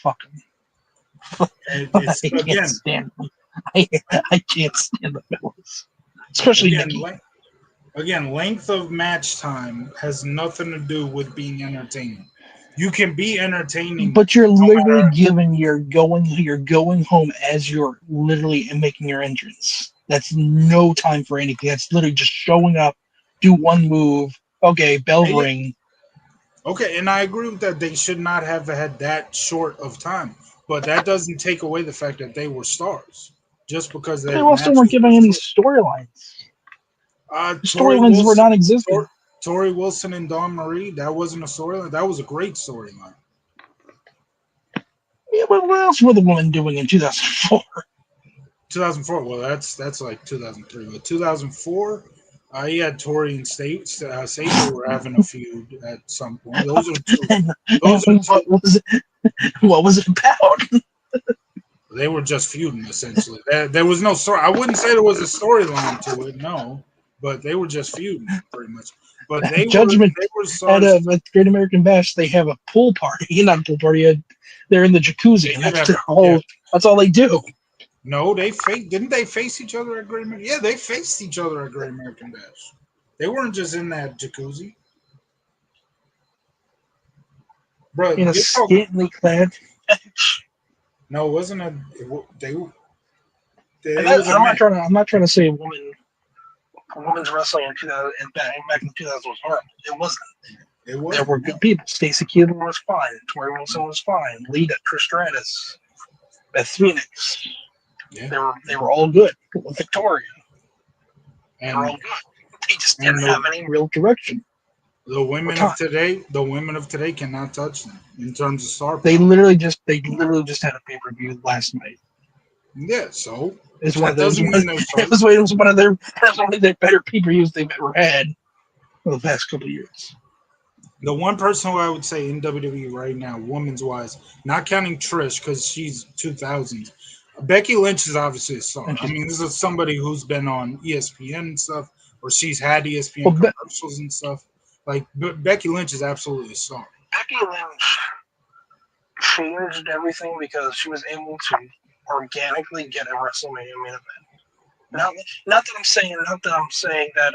fucking. I can't stand them. I can't stand the Bellas, especially Nikki. Again, length of match time has nothing to do with being entertaining. You can be entertaining, but you're literally you're going home as you're literally making your entrance. That's no time for anything. That's literally just showing up, do one move, okay, bell ring. Okay, and I agree with that. They should not have had that short of time, but that doesn't take away the fact that they were stars. Just because they also weren't giving any storylines. Storylines were non-existent. Tori Wilson and Dawn Marie, that wasn't a storyline. That was a great storyline. Yeah, but what else were the women doing in 2004? 2004. Well, that's like 2003. But 2004, you had Tori and Stacey were having a feud at some point. Those are two. What was it about? They were just feuding essentially. There was no story. I wouldn't say there was a storyline to it. No. But they were just feuding, pretty much. But Judgement were at a Great American Bash. They have a pool party, not a pool party. They're in the jacuzzi, and that's all they do. No, didn't they face each other at Great American? Yeah, they faced each other at Great American Bash. They weren't just in that jacuzzi, bro. In a scantily clad. No, it wasn't a. I'm not trying to say women's wrestling in 2000 and back in 2000 was horrible. It wasn't. There were good people. Stacey Keebler was fine. Tori Wilson was fine. Lita, Trish Stratus, Beth Phoenix. Yeah. They were all good. Victoria. They were all good. They just didn't have any real direction. The women of today cannot touch them in terms of star power. They literally just had a pay-per-view last night. Yeah, so it was one of their better pay-per-views they've ever had for the past couple of years. The one person who I would say in WWE right now, women's wise, not counting Trish because she's 2000s, Becky Lynch is obviously a star. I mean, this is somebody who's been on ESPN and stuff, or she's had ESPN commercials and stuff. Like Becky Lynch is absolutely a star. Becky Lynch changed everything because she was able to organically get a WrestleMania main event. Not that I'm saying that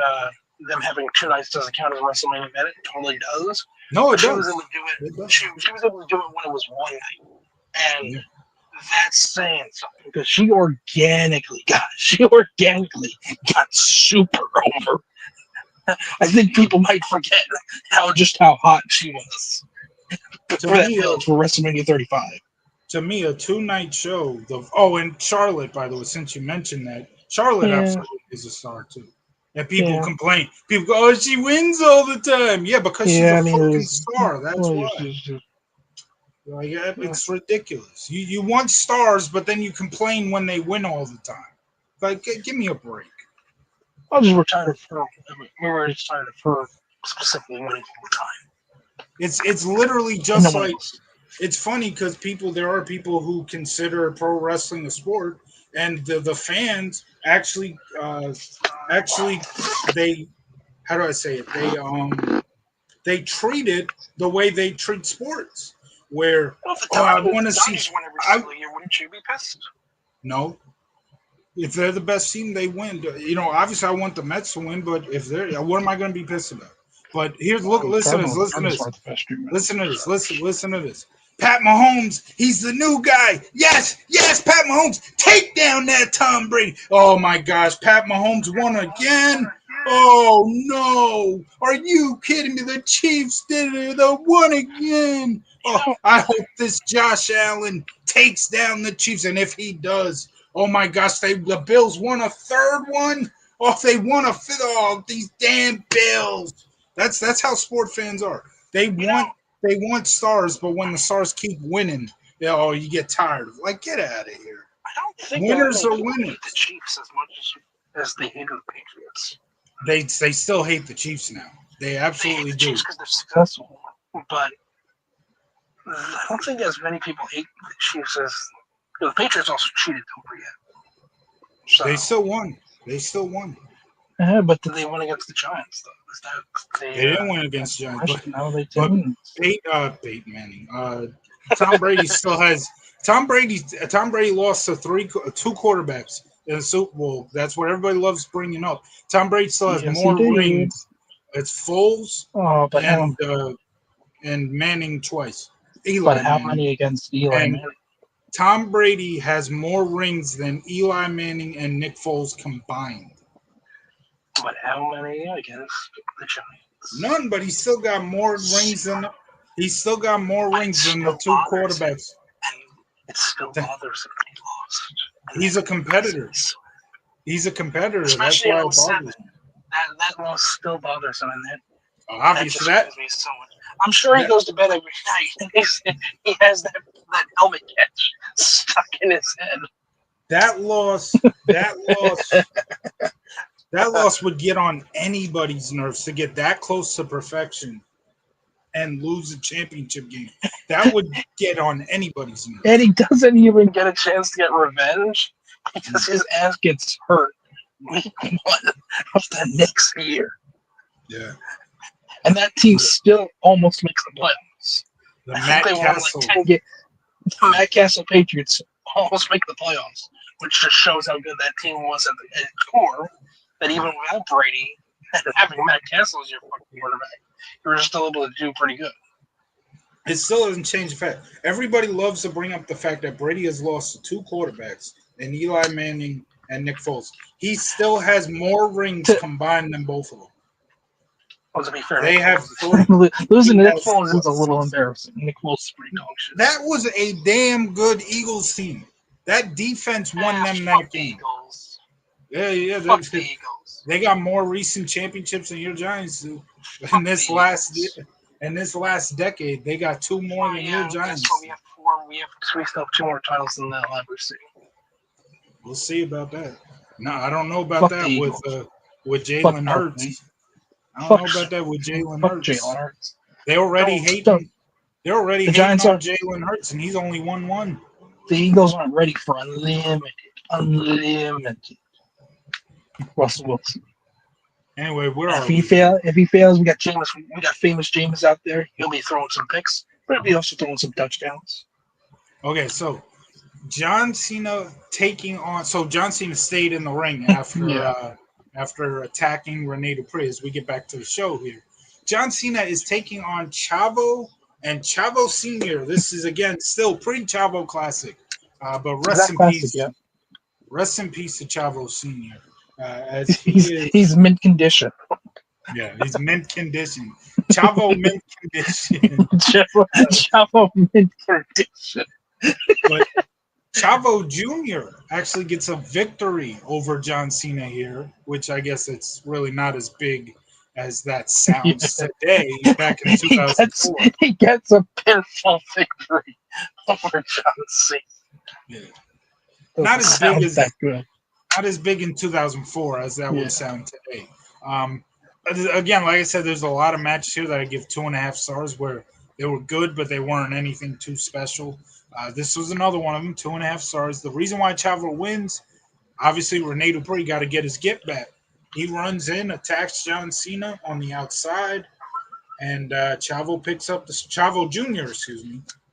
them having two nights doesn't count as a WrestleMania event. It totally does. No, it does. She was able to do it. She was able to do it when it was one night, and that's saying something because she organically got super over. I think people might forget how hot she was for WrestleMania 35. To me, a 2-night show. And Charlotte, by the way, since you mentioned that, Charlotte absolutely is a star too. And people complain. People go, "Oh, she wins all the time." Yeah, because she's a fucking star. That's why. It's ridiculous. You want stars, but then you complain when they win all the time. Like, give me a break. I was just tired of her. We were just tired of her specifically winning all the time. It's literally just like. It's funny because there are people who consider pro wrestling a sport, and the fans actually they, how do I say it? They treat it the way they treat sports, where I want to see. Wouldn't you be pissed? No, if they're the best team, they win. Obviously I want the Mets to win, but if they're, what am I going to be pissed about? But listen to this. Pat Mahomes, he's the new guy. Yes, Pat Mahomes, take down that Tom Brady. Oh my gosh, Pat Mahomes won again. Oh no, are you kidding me? The Chiefs did it. They won again. Oh, I hope this Josh Allen takes down the Chiefs, and if he does, oh my gosh, the Bills won a third one. Oh, they won a fifth. Oh, these damn Bills. That's how sport fans are. They want stars, but when the stars keep winning, you get tired of. Like, get out of here. don't think Winners are hate winners. the Chiefs as much as they hated the Patriots. They still hate the Chiefs now. They absolutely hate the do. Chiefs because they're successful, but I don't think as many people hate the Chiefs as the Patriots also cheated. Don't forget. So, They still won. They still won. But did they win against the Giants though? They didn't win against the Giants, but Peyton Manning. Tom Brady still has. Tom Brady lost to two quarterbacks in the Super Bowl. That's what everybody loves bringing up. Tom Brady still has more rings. It's Foles and Manning twice. But how many against Eli Manning? Tom Brady has more rings than Eli Manning and Nick Foles combined. But how many against the Giants? None, but he's still got more rings than the two quarterbacks. It still bothers him that he lost. He's a competitor. He's a competitor. Especially that's why it bothers him. That loss still bothers him, and obviously that me so much. I'm sure he goes to bed every night and he has that helmet catch stuck in his head. That loss would get on anybody's nerves to get that close to perfection and lose a championship game. That would get on anybody's nerves. And he doesn't even get a chance to get revenge because his ass gets hurt week 1 of the next year. Yeah. And that team still almost makes the playoffs. The Matt Castle Patriots almost make the playoffs, which just shows how good that team was at the core. That even without Brady and having Matt Castle as your fucking quarterback, you were still able to do pretty good. It still doesn't change the fact. Everybody loves to bring up the fact that Brady has lost to two quarterbacks, and Eli Manning and Nick Foles. He still has more rings combined than both of them. Well, to be fair, they have losing to Nick Foles is a little embarrassing. Nick Foles is pretty dog shit. That was a damn good Eagles team. That defense won them that game. Eagles. Yeah. Fuck the Eagles. They got more recent championships than your Giants do. In this last decade, they got two more than your Giants. That's what we have 4. We still have 2 more titles than that. We'll see about that. No, I don't know about that with Jalen Hurts. I don't know about that with Jalen Hurts. They already hate him. They're already hating on Jalen Hurts, and he's only 1-1. The Eagles aren't ready for unlimited Russell Wilson. Anyway, if he fails, we got famous Jameis out there. He'll be throwing some picks, but he'll be also throwing some touchdowns. Okay, so John Cena taking on. So John Cena stayed in the ring after attacking Rene Dupree. As we get back to the show here, John Cena is taking on Chavo and Chavo Senior. This is again still pre-Chavo classic, but rest in peace. Yeah. Rest in peace to Chavo Senior. As he's mint condition. Yeah, he's mint condition. Chavo mint condition. Chavo mint condition. But Chavo Jr. actually gets a victory over John Cena here, which I guess it's really not as big as that sounds today. Back in 2004, he gets a pinfall victory over John Cena. Yeah, not as big as that good. Not as big in 2004 as that would sound today. Again, like I said, there's a lot of matches here that I give 2.5 stars where they were good, but they weren't anything too special. This was another one of them, 2.5 stars. The reason why Chavo wins, obviously, Rene Dupree got to get his get back. He runs in, attacks John Cena on the outside, and Chavo Jr.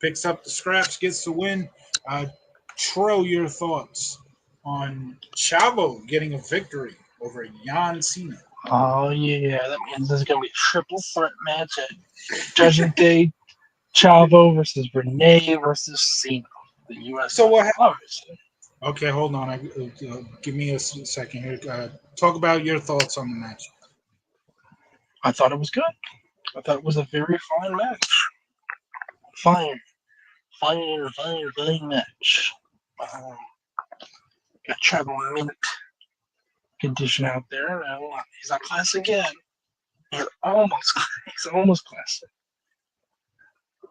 picks up the scraps, gets the win. Tro, your thoughts on Chavo getting a victory over John Cena? Oh, yeah. That means there's going to be a triple threat match at Judgment Day. Chavo versus Rene versus Cena. The U.S. So what happens? Okay, hold on. Give me a second here. Talk about your thoughts on the match. I thought it was good. I thought it was a very fine match. Fine match. Got Chavo mint condition out there. He's not class again. He's almost classic.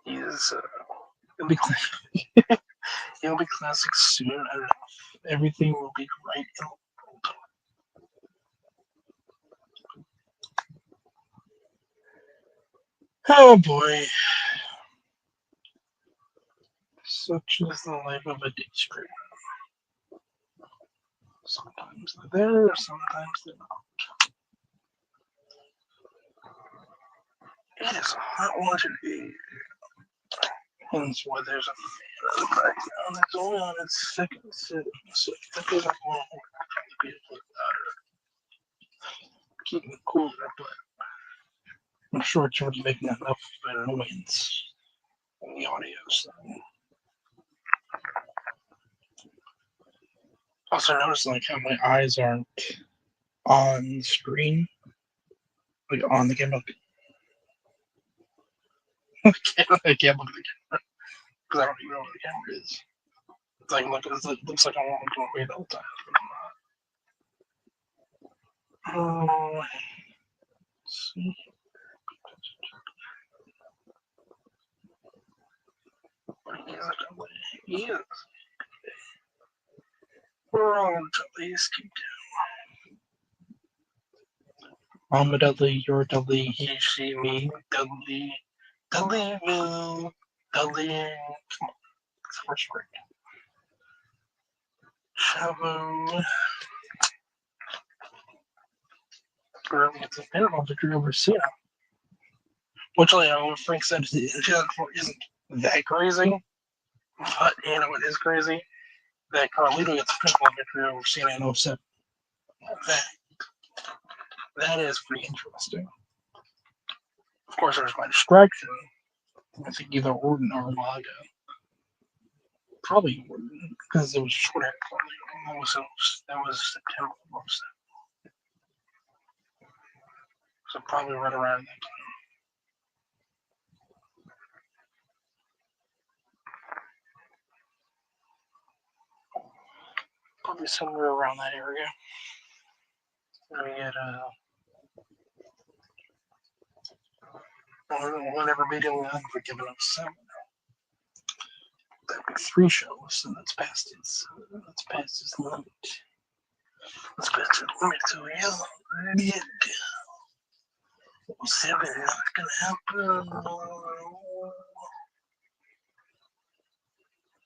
He'll be classic. It'll be classic soon enough. Everything will be right in the world. Oh boy. Such is the life of a daydreamer. Sometimes they're there, sometimes they're not. It is a hot one today. Hence why there's a fan in the background. It's only on its second sit, so that doesn't want to be a little louder. Keeping it cooler, but I'm sure it's already making enough noise in the audio. So. Also, notice like how my eyes aren't on the screen, like on the camera. I can't look at the camera because I don't even know where the camera is. It's like, look, it looks like I want to go away the whole time, but I'm not. Oh, let's see. Yes. We're on Dudley's keep down. I'm a Dudley, you're a Dudley, he, she, me, Dudley, Dudleyville, Dudley. Come on, it's first break. Chavo. Early it's a pinball victory over Cena. Which, like, what Frank said, 2004 isn't that crazy, but you know it is crazy that Carlito gets a pinball victory over Cena in 07. That is pretty interesting. Of course, there's my distraction. I think either Orton or Laga. Probably Orton, because it was short hair Carlito. That was September of 07. So probably right around that time. Probably somewhere around that area. We get whatever meeting we had for giving up 7. That'd be 3 shows, and that's past his limit. That's past his limit, so yeah, 7 not gonna happen.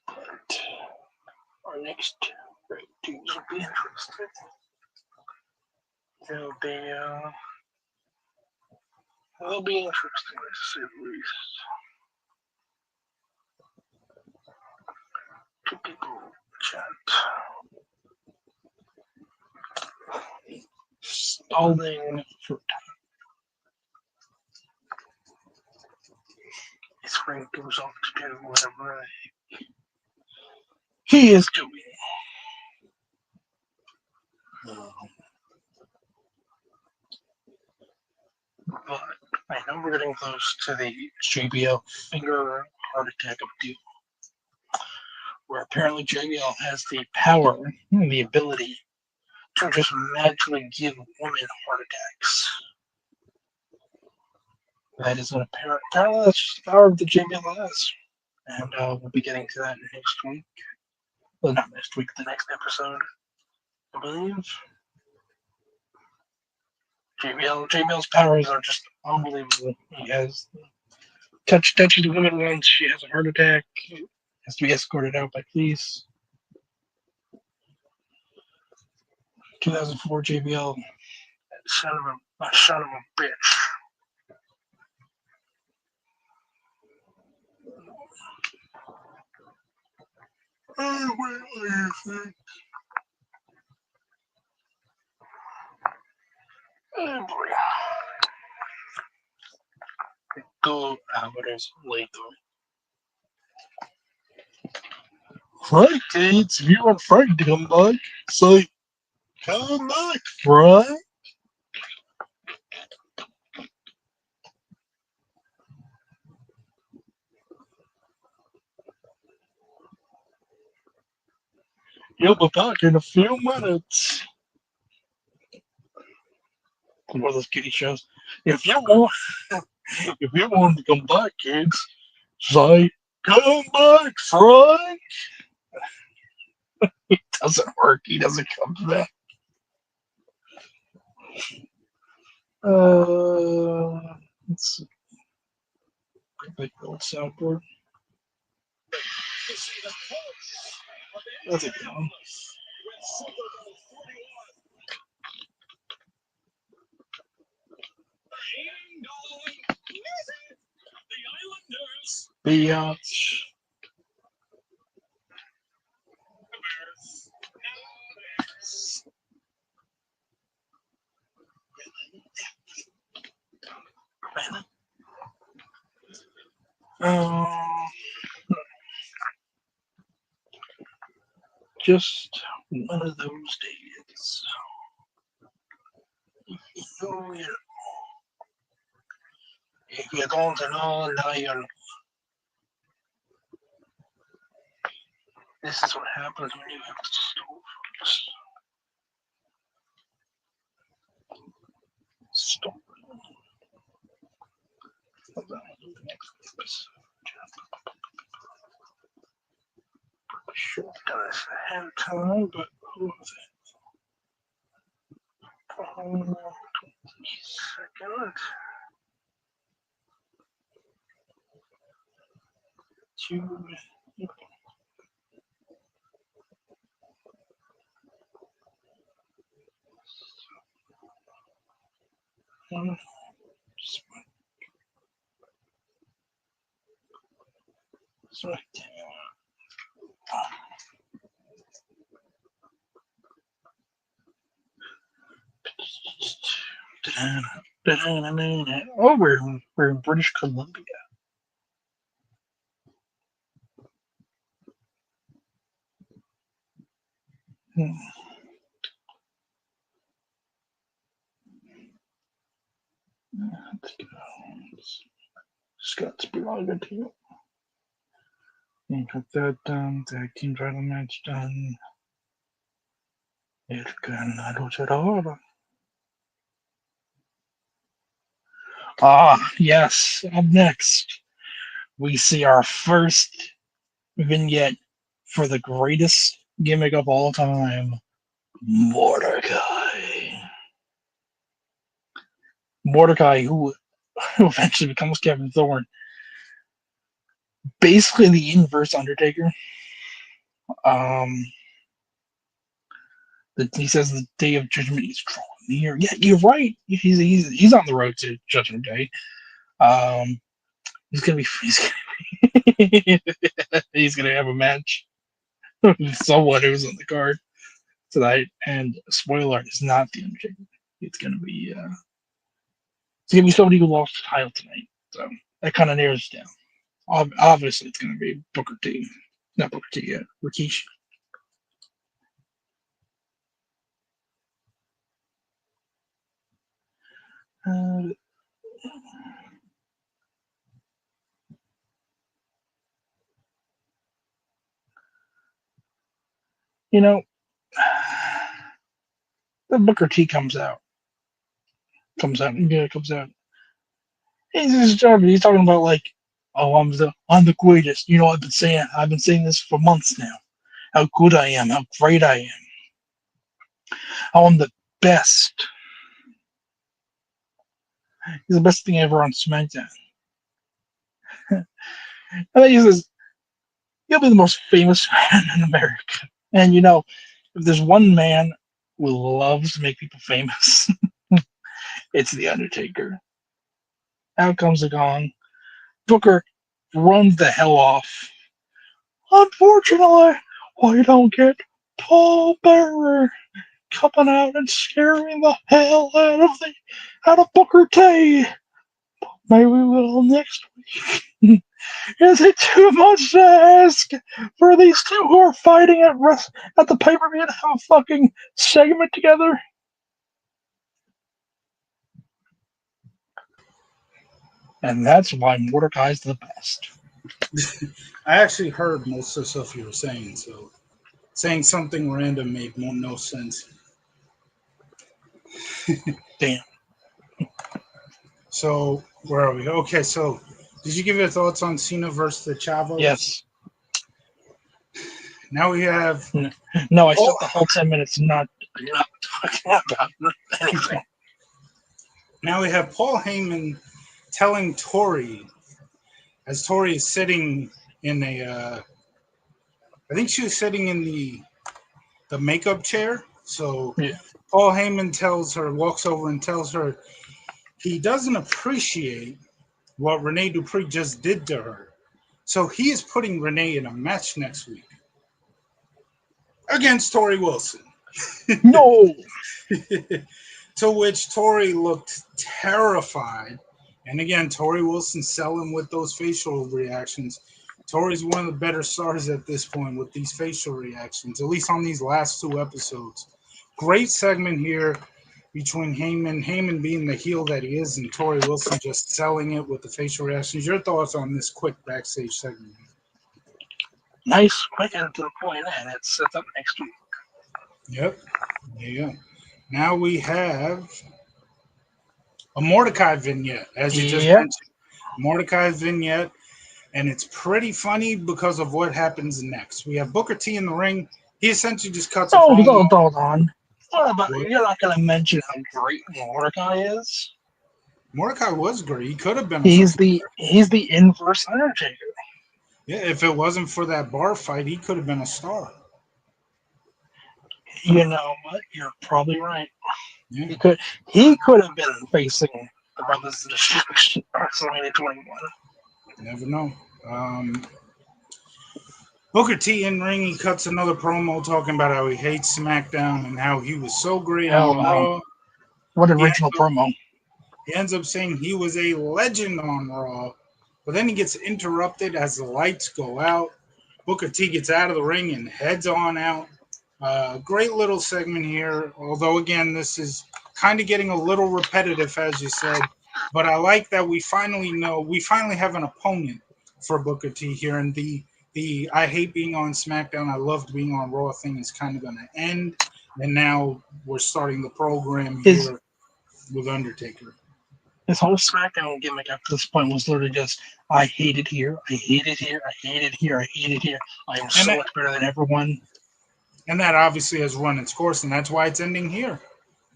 But our next ratings will be interesting. They'll be interesting, to say the least. 2 people chat. Stalling for time. His friend goes off to do whatever he is doing. But I know we're getting close to the JBL finger heart attack of doom, where apparently JBL has the power, the ability to just magically give women heart attacks. That is an apparently that's just the power of the JBL has. And we'll be getting to that next week. Well, not next week, the next episode, I believe. JBL's powers are just unbelievable. He has touches the woman once, she has a heart attack, has to be escorted out by police. 2004 JBL, son of a bitch. Hey, what do you think? Oh boy. Go hours later. Frank, it's if you want Frank to come back, say, come back, Frank. You'll be back in a few minutes. One of those kitty shows. If you want to come back, kids, say, Come back, Frank. It doesn't work. He doesn't come back. Let's see. Big old soundboard. That's a good one. Biatch. Just one of those days. Oh, yeah. If you don't know, now you know. This is what happens when you have to stop. Sure, guys, I have time, but who was it? Second. Two. One. Smackdown. Oh, we're in British Columbia. Let's go. Scott's prerogative. And got that done. Tag team title match done. El ganador. Ah, yes. Up next, we see our first vignette for the greatest gimmick of all time, Mordecai. Mordecai, who eventually becomes Kevin Thorne. Basically the inverse Undertaker. He says the day of judgment is drawing near. Yeah, you're right. He's on the road to Judgment Day. He's gonna he's gonna have a match with someone who's on the card tonight. And spoiler alert, it's not the Undertaker. It's gonna be somebody who lost the title tonight. So that kind of narrows it down. Obviously, it's gonna be Booker T. Not Booker T yet. Rikishi. You know, the Booker T comes out. Comes out. He's talking about like, oh, I'm the greatest. You know, I've been saying this for months now. How good I am, how great I am, how I'm the best. He's the best thing ever on SmackDown. And then he says, you'll be the most famous man in America. And you know, if there's one man who loves to make people famous, it's The Undertaker. Out comes the gong. Booker runs the hell off. Unfortunately, we don't get Paul Bearer coming out and scaring the hell out of Booker T. Maybe we will next week. Is it too much to ask for these two who are fighting at the pay-per-view to have a fucking segment together? And that's why Mordecai's the best. I actually heard most of the stuff you were saying, so saying something random made no sense. Damn. So where are we? Okay, so Did you give your thoughts on Cena versus the Chavos? Yes. Now we have. No, I spent the whole 10 minutes not talking about anything. Now we have Paul Heyman telling Tori, as Tori is sitting in a. I think she was sitting in the makeup chair. So Yeah. Paul Heyman walks over and tells her he doesn't appreciate what Renee Dupree just did to her. So he is putting Renee in a match next week against Tori Wilson. No. To which Tori looked terrified. And again, Tori Wilson selling with those facial reactions. Tori's one of the better stars at this point with these facial reactions, at least on these last 2 episodes. Great segment here between Heyman being the heel that he is, and Tori Wilson just selling it with the facial reactions. Your thoughts on this quick backstage segment? Nice, quick, and to the point, and it's set up next week. Yep. There you go. Now we have a Mordecai vignette, as you just mentioned. Mordecai vignette, and it's pretty funny because of what happens next. We have Booker T in the ring. He essentially just cuts a promo. Hold on. What about, you're not going to mention how great Mordecai is? Mordecai was great. He could have been. He's the inverse Undertaker. Yeah, if it wasn't for that bar fight, he could have been a star. You know what? You're probably right. Yeah. He could have been facing the Brothers of Destruction WrestleMania 21. Never know. Booker T in ring, he cuts another promo talking about how he hates SmackDown and how he was so great on Raw. What an original promo. He ends up saying he was a legend on Raw, but then he gets interrupted as the lights go out. Booker T gets out of the ring and heads on out. Great little segment here, although, again, this is kind of getting a little repetitive, as you said. But I like that we finally have an opponent for Booker T here. And the I hate being on SmackDown, I loved being on Raw thing is kind of going to end. And now we're starting the program here with Undertaker. His whole SmackDown gimmick up to this point was literally just, I hate it here, I hate it here, I hate it here, I hate it here. I am so much better than everyone. And that obviously has run its course, and that's why it's ending here.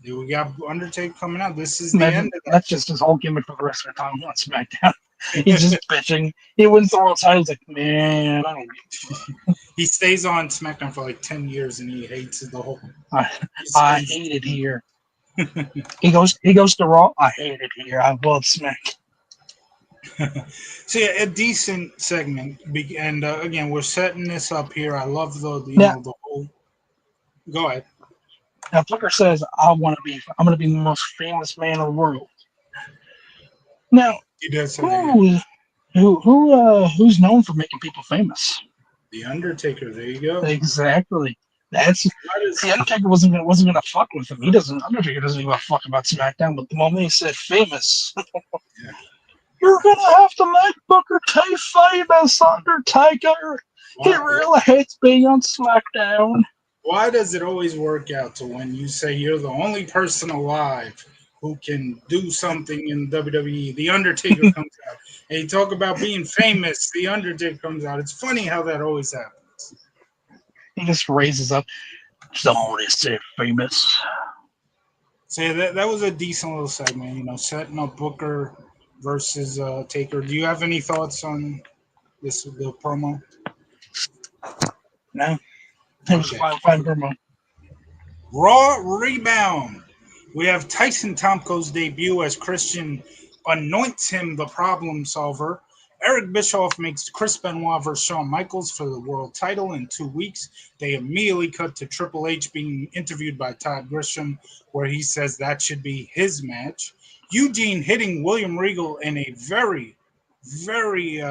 We got Undertaker coming out. This is the end of that. That's just his whole gimmick for the rest of the time on SmackDown. He's just bitching. He wins the world title. He's like, man, I don't get He stays on SmackDown for like 10 years, and he hates the whole. I hate it here. He goes to Raw. I hate it here. I love Smack. So yeah, a decent segment, and again, we're setting this up here. I love the whole. Go ahead. Now Booker says, I'm going to be the most famous man in the world. Now, he does say who's known for making people famous? The Undertaker. There you go. Exactly. The Undertaker wasn't gonna fuck with him. Undertaker doesn't give a fuck about SmackDown. But the moment he said famous, yeah. You're gonna have to make Booker T famous, Undertaker. He really hates being on SmackDown. Why does it always work out to when you say you're the only person alive who can do something in WWE? The Undertaker comes out. And you talk about being famous, The Undertaker comes out. It's funny how that always happens. He just raises up. Somebody say famous. So yeah, that was a decent little segment, setting up Booker versus Taker. Do you have any thoughts on the promo? No. It was a fine promo. Raw Rebound. We have Tyson Tomko's debut as Christian anoints him the problem solver. Eric Bischoff makes Chris Benoit versus Shawn Michaels for the world title in 2 weeks. They immediately cut to Triple H being interviewed by Todd Grisham, where he says that should be his match. Eugene hitting William Regal in a very, very,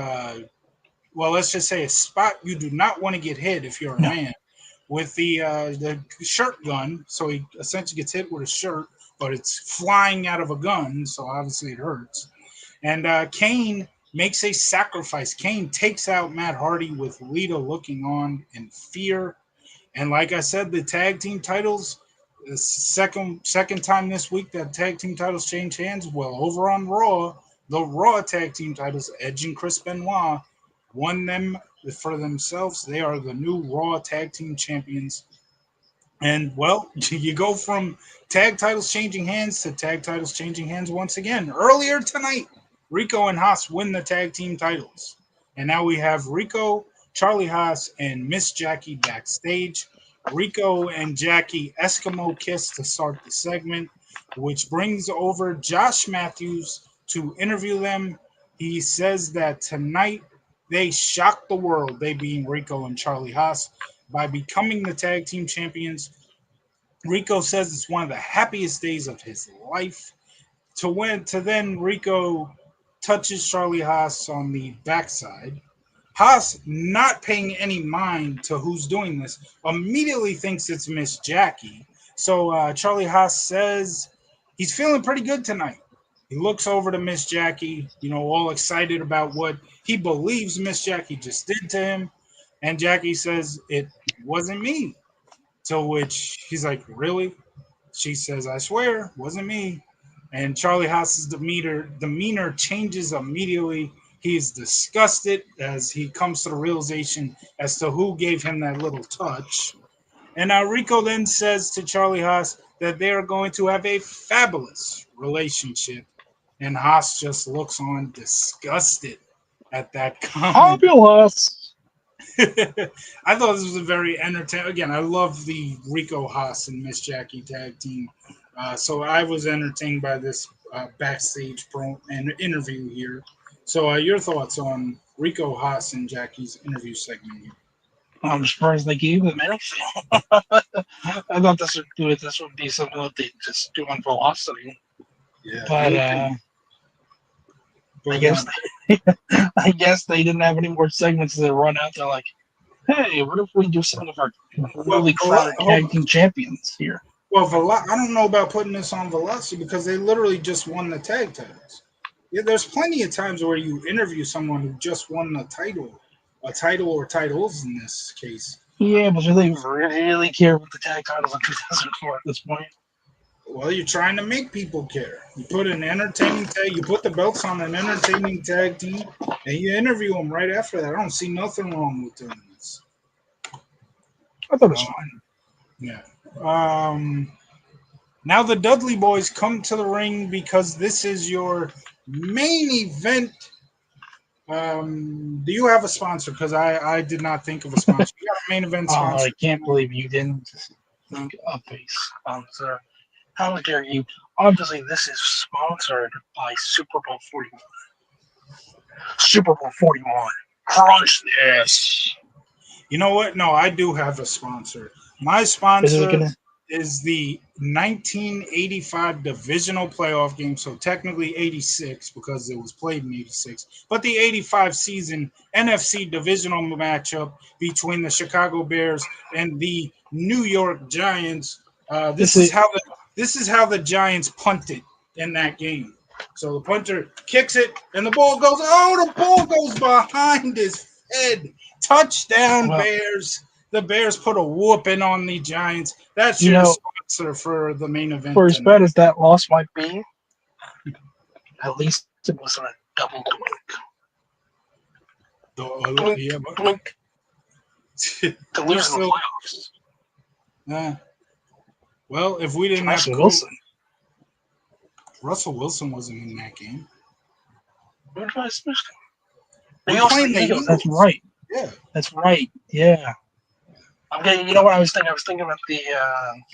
let's just say a spot you do not want to get hit if you're a man, with the shirt gun. So he essentially gets hit with a shirt, but it's flying out of a gun, so obviously it hurts. And Kane makes a sacrifice. Kane takes out Matt Hardy with Lita looking on in fear. And like I said, the tag team titles, the second time this week that tag team titles change hands. Well, over on Raw, the Raw Tag Team titles. Edge and Chris Benoit won them for themselves. They are the new Raw Tag Team champions. And, well, you go from tag titles changing hands to tag titles changing hands once again. Earlier tonight, Rico and Haas win the tag team titles. And now we have Rico, Charlie Haas, and Miss Jackie backstage. Rico and Jackie Eskimo kiss to start the segment, which brings over Josh Matthews to interview them. He says that tonight they shocked the world, they being Rico and Charlie Haas, by becoming the tag team champions. Rico says it's one of the happiest days of his life. To then Rico touches Charlie Haas on the backside. Haas, not paying any mind to who's doing this, immediately thinks it's Miss Jackie. So Charlie Haas says he's feeling pretty good tonight. He looks over to Miss Jackie, all excited about what he believes Miss Jackie just did to him. And Jackie says, it wasn't me. To which he's like, really? She says, I swear, wasn't me. And Charlie Haas's demeanor changes immediately. He is disgusted as he comes to the realization as to who gave him that little touch. And Rico then says to Charlie Haas that they are going to have a fabulous relationship. And Haas just looks on disgusted at that comment. Fabulous. I thought this was a very entertaining. Again, I love the Rico Haas and Miss Jackie tag team. So I was entertained by this backstage and interview here. So your thoughts on Rico Haas and Jackie's interview segment here? I'm surprised they gave them anything. I thought this would be something that they just do on Velocity. Yeah, but I guess they didn't have any more segments to run out. They're like, hey, what if we do some of our really crowded tag team champions here? Well, I don't know about putting this on Velocity because they literally just won the tag titles. Yeah, there's plenty of times where you interview someone who just won a title or titles in this case. Yeah, but do they really care about the tag titles in 2004 at this point? Well, you're trying to make people care. You put you put the belts on an entertaining tag team, and you interview them right after that. I don't see nothing wrong with doing this. I thought it was fine. Yeah. Now the Dudley Boys come to the ring because this is your main event. Do you have a sponsor? Because I did not think of a sponsor. You got a main event sponsor. I can't believe you didn't think of a sponsor. How dare you? Obviously, this is sponsored by Super Bowl 41. Super Bowl 41. Crunch this. You know what? No, I do have a sponsor. My sponsor is the 1985 divisional playoff game. So technically 86 because it was played in 86. But the 85 season NFC divisional matchup between the Chicago Bears and the New York Giants. This is how the Giants punted in that game. So the punter kicks it, and the ball goes. The ball goes behind his head. Touchdown, Bears. The Bears put a whooping on the Giants. That's your sponsor for the main event. For as bad as that loss might be, at least it wasn't a double doink. Yeah, doink. To lose in the playoffs. Yeah. Well, if we didn't have Russell Wilson wasn't in that game. What did I miss? The Eagles. That's right. Yeah. That's right. Yeah. I'm getting. You know what I was thinking? I was thinking about the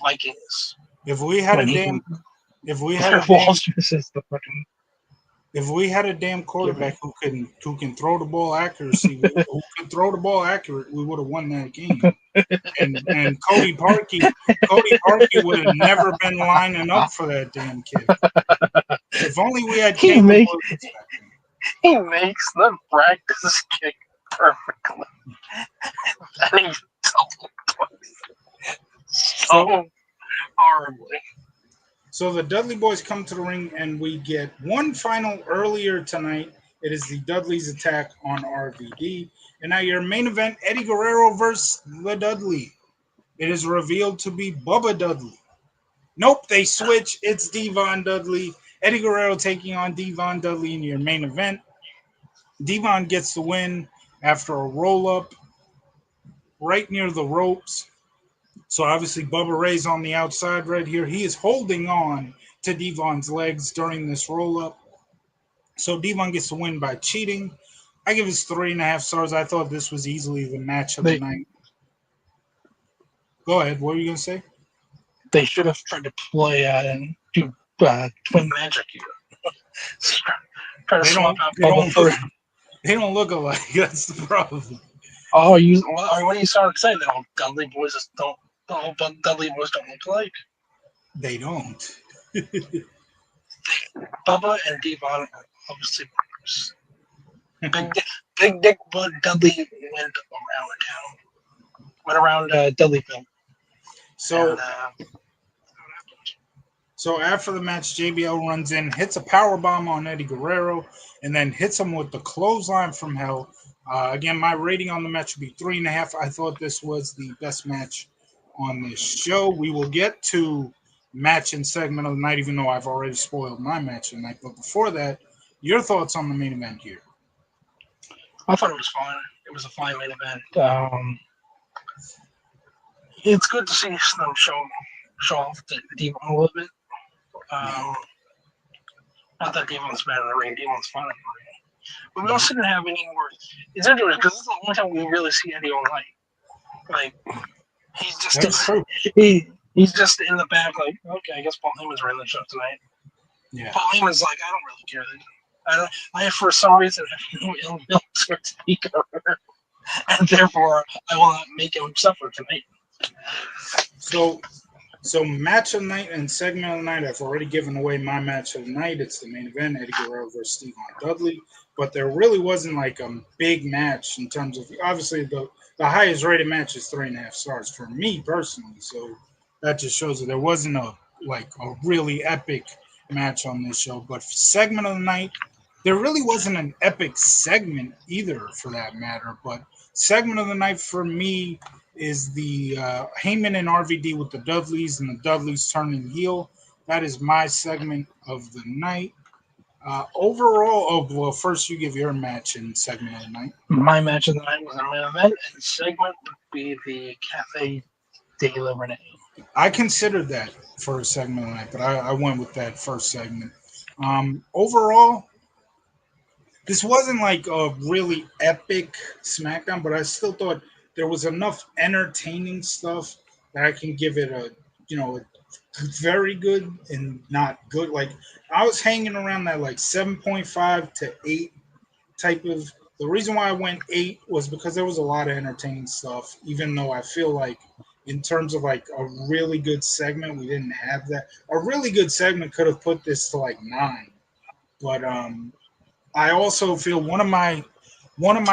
Vikings. If we had a damn quarterback who can throw the ball accuracy, we would have won that game. And Cody Parkey would have never been lining up for that damn kid. If only we had He makes the practice kick perfectly. And he so horribly. So the Dudley Boys come to the ring, and we get one final earlier tonight. It is the Dudleys attack on RVD. And now your main event, Eddie Guerrero versus the Dudley. It is revealed to be Bubba Dudley. Nope, they switch. It's Devon Dudley. Eddie Guerrero taking on Devon Dudley in your main event. Devon gets the win after a roll up right near the ropes. So obviously Bubba Ray's on the outside right here. He is holding on to Devon's legs during this roll up. So Devon gets the win by cheating. I give this 3.5 stars. I thought this was easily the match of the night. Go ahead. What were you gonna say? They should have tried to play and do twin magic here. Try to swap out Bubba for. They don't look alike. That's the problem. Oh, when you start excited, all Dudley boys just don't. All Dudley boys don't look alike. They don't. Bubba and Devon are obviously brothers. Big Dick Bud Dudley went around town. Went around Dudleyville. So after the match, JBL runs in, hits a power bomb on Eddie Guerrero, and then hits him with the clothesline from hell. Again, my rating on the match would be 3.5. I thought this was the best match on this show. We will get to match and segment of the night, even though I've already spoiled my match of the night. But before that, your thoughts on the main event here? I thought it was fun. It was a fine main event. It's good to see them show off the Devon a little bit. Not that Devon's bad in the ring. Devon's fine in the ring. But we also didn't have any more. It's interesting because this is the only time we really see Eddie all night. Like he's just in the back. Like, okay, I guess Paul Heyman's running the show tonight. Yeah. Paul Heyman's like, I don't really care. I for some reason have no ill will towards Eddie Guerrero, and therefore I will not make him suffer tonight. So match of the night and segment of the night, I've already given away my match of the night. It's the main event, Eddie Guerrero versus Devon Dudley. But there really wasn't like a big match in terms of, obviously the highest rated match is 3.5 stars for me personally. So that just shows that there wasn't a really epic match on this show. But segment of the night, there really wasn't an epic segment either for that matter. But segment of the night for me is the Heyman and RVD with the Dudleys and the Dudleys turning heel. That is my segment of the night. Overall, first you give your match and segment of the night. My match of the night was a main event, and segment would be the Cafe de la Renee. I considered that for a segment of the night, but I went with that first segment. Overall, this wasn't like a really epic SmackDown, but I still thought there was enough entertaining stuff that I can give it a very good and not good. Like I was hanging around that like 7.5 to 8 type of. The reason why I went 8 was because there was a lot of entertaining stuff, even though I feel like in terms of like a really good segment, we didn't have that. A really good segment could have put this to like 9. But I also feel one of my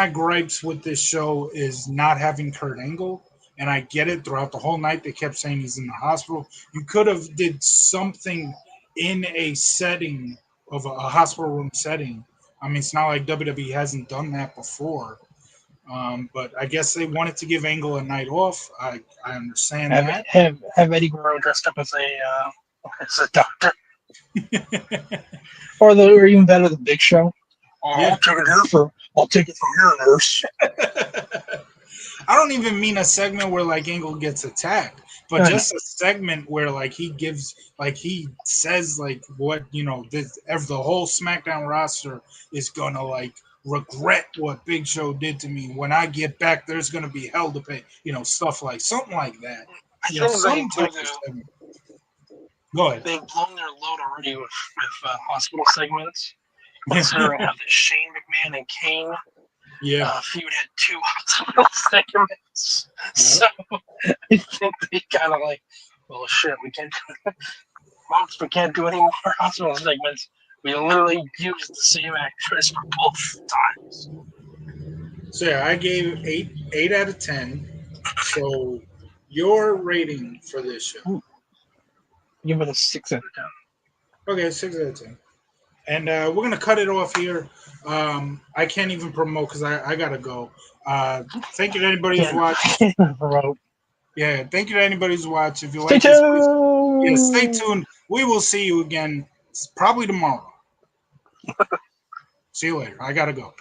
gripes with this show is not having Kurt Angle, and I get it. Throughout the whole night, they kept saying he's in the hospital. You could have did something in a setting of a hospital room setting. I mean, it's not like WWE hasn't done that before, but I guess they wanted to give Angle a night off. I understand that. Have Eddie Guerrero dressed up as a doctor, or even better, the Big Show. Yeah. I'll take it from here, nurse. I don't even mean a segment where like Angle gets attacked, but just a segment where like he says like what the whole SmackDown roster is gonna like regret what Big Show did to me. When I get back, there's gonna be hell to pay. Stuff like something like that. Some type of segment. Go ahead. They've blown their load already with hospital segments. Considering how the Shane McMahon and Kane feud had 2 hospital segments. Yeah. So I think they kind of like, well, shit, we can't do any more hospital segments. We literally used the same actress for both times. So yeah, I gave 8 out of 10. So your rating for this show? Give it a 6 out of 10. Okay, 6 out of 10. And we're going to cut it off here. I can't even promote because I got to go. Thank you to anybody who's watched. Yeah, thank you to anybody who's watched. If you like this, please, stay tuned. We will see you again It's probably tomorrow. See you later. I gotta go.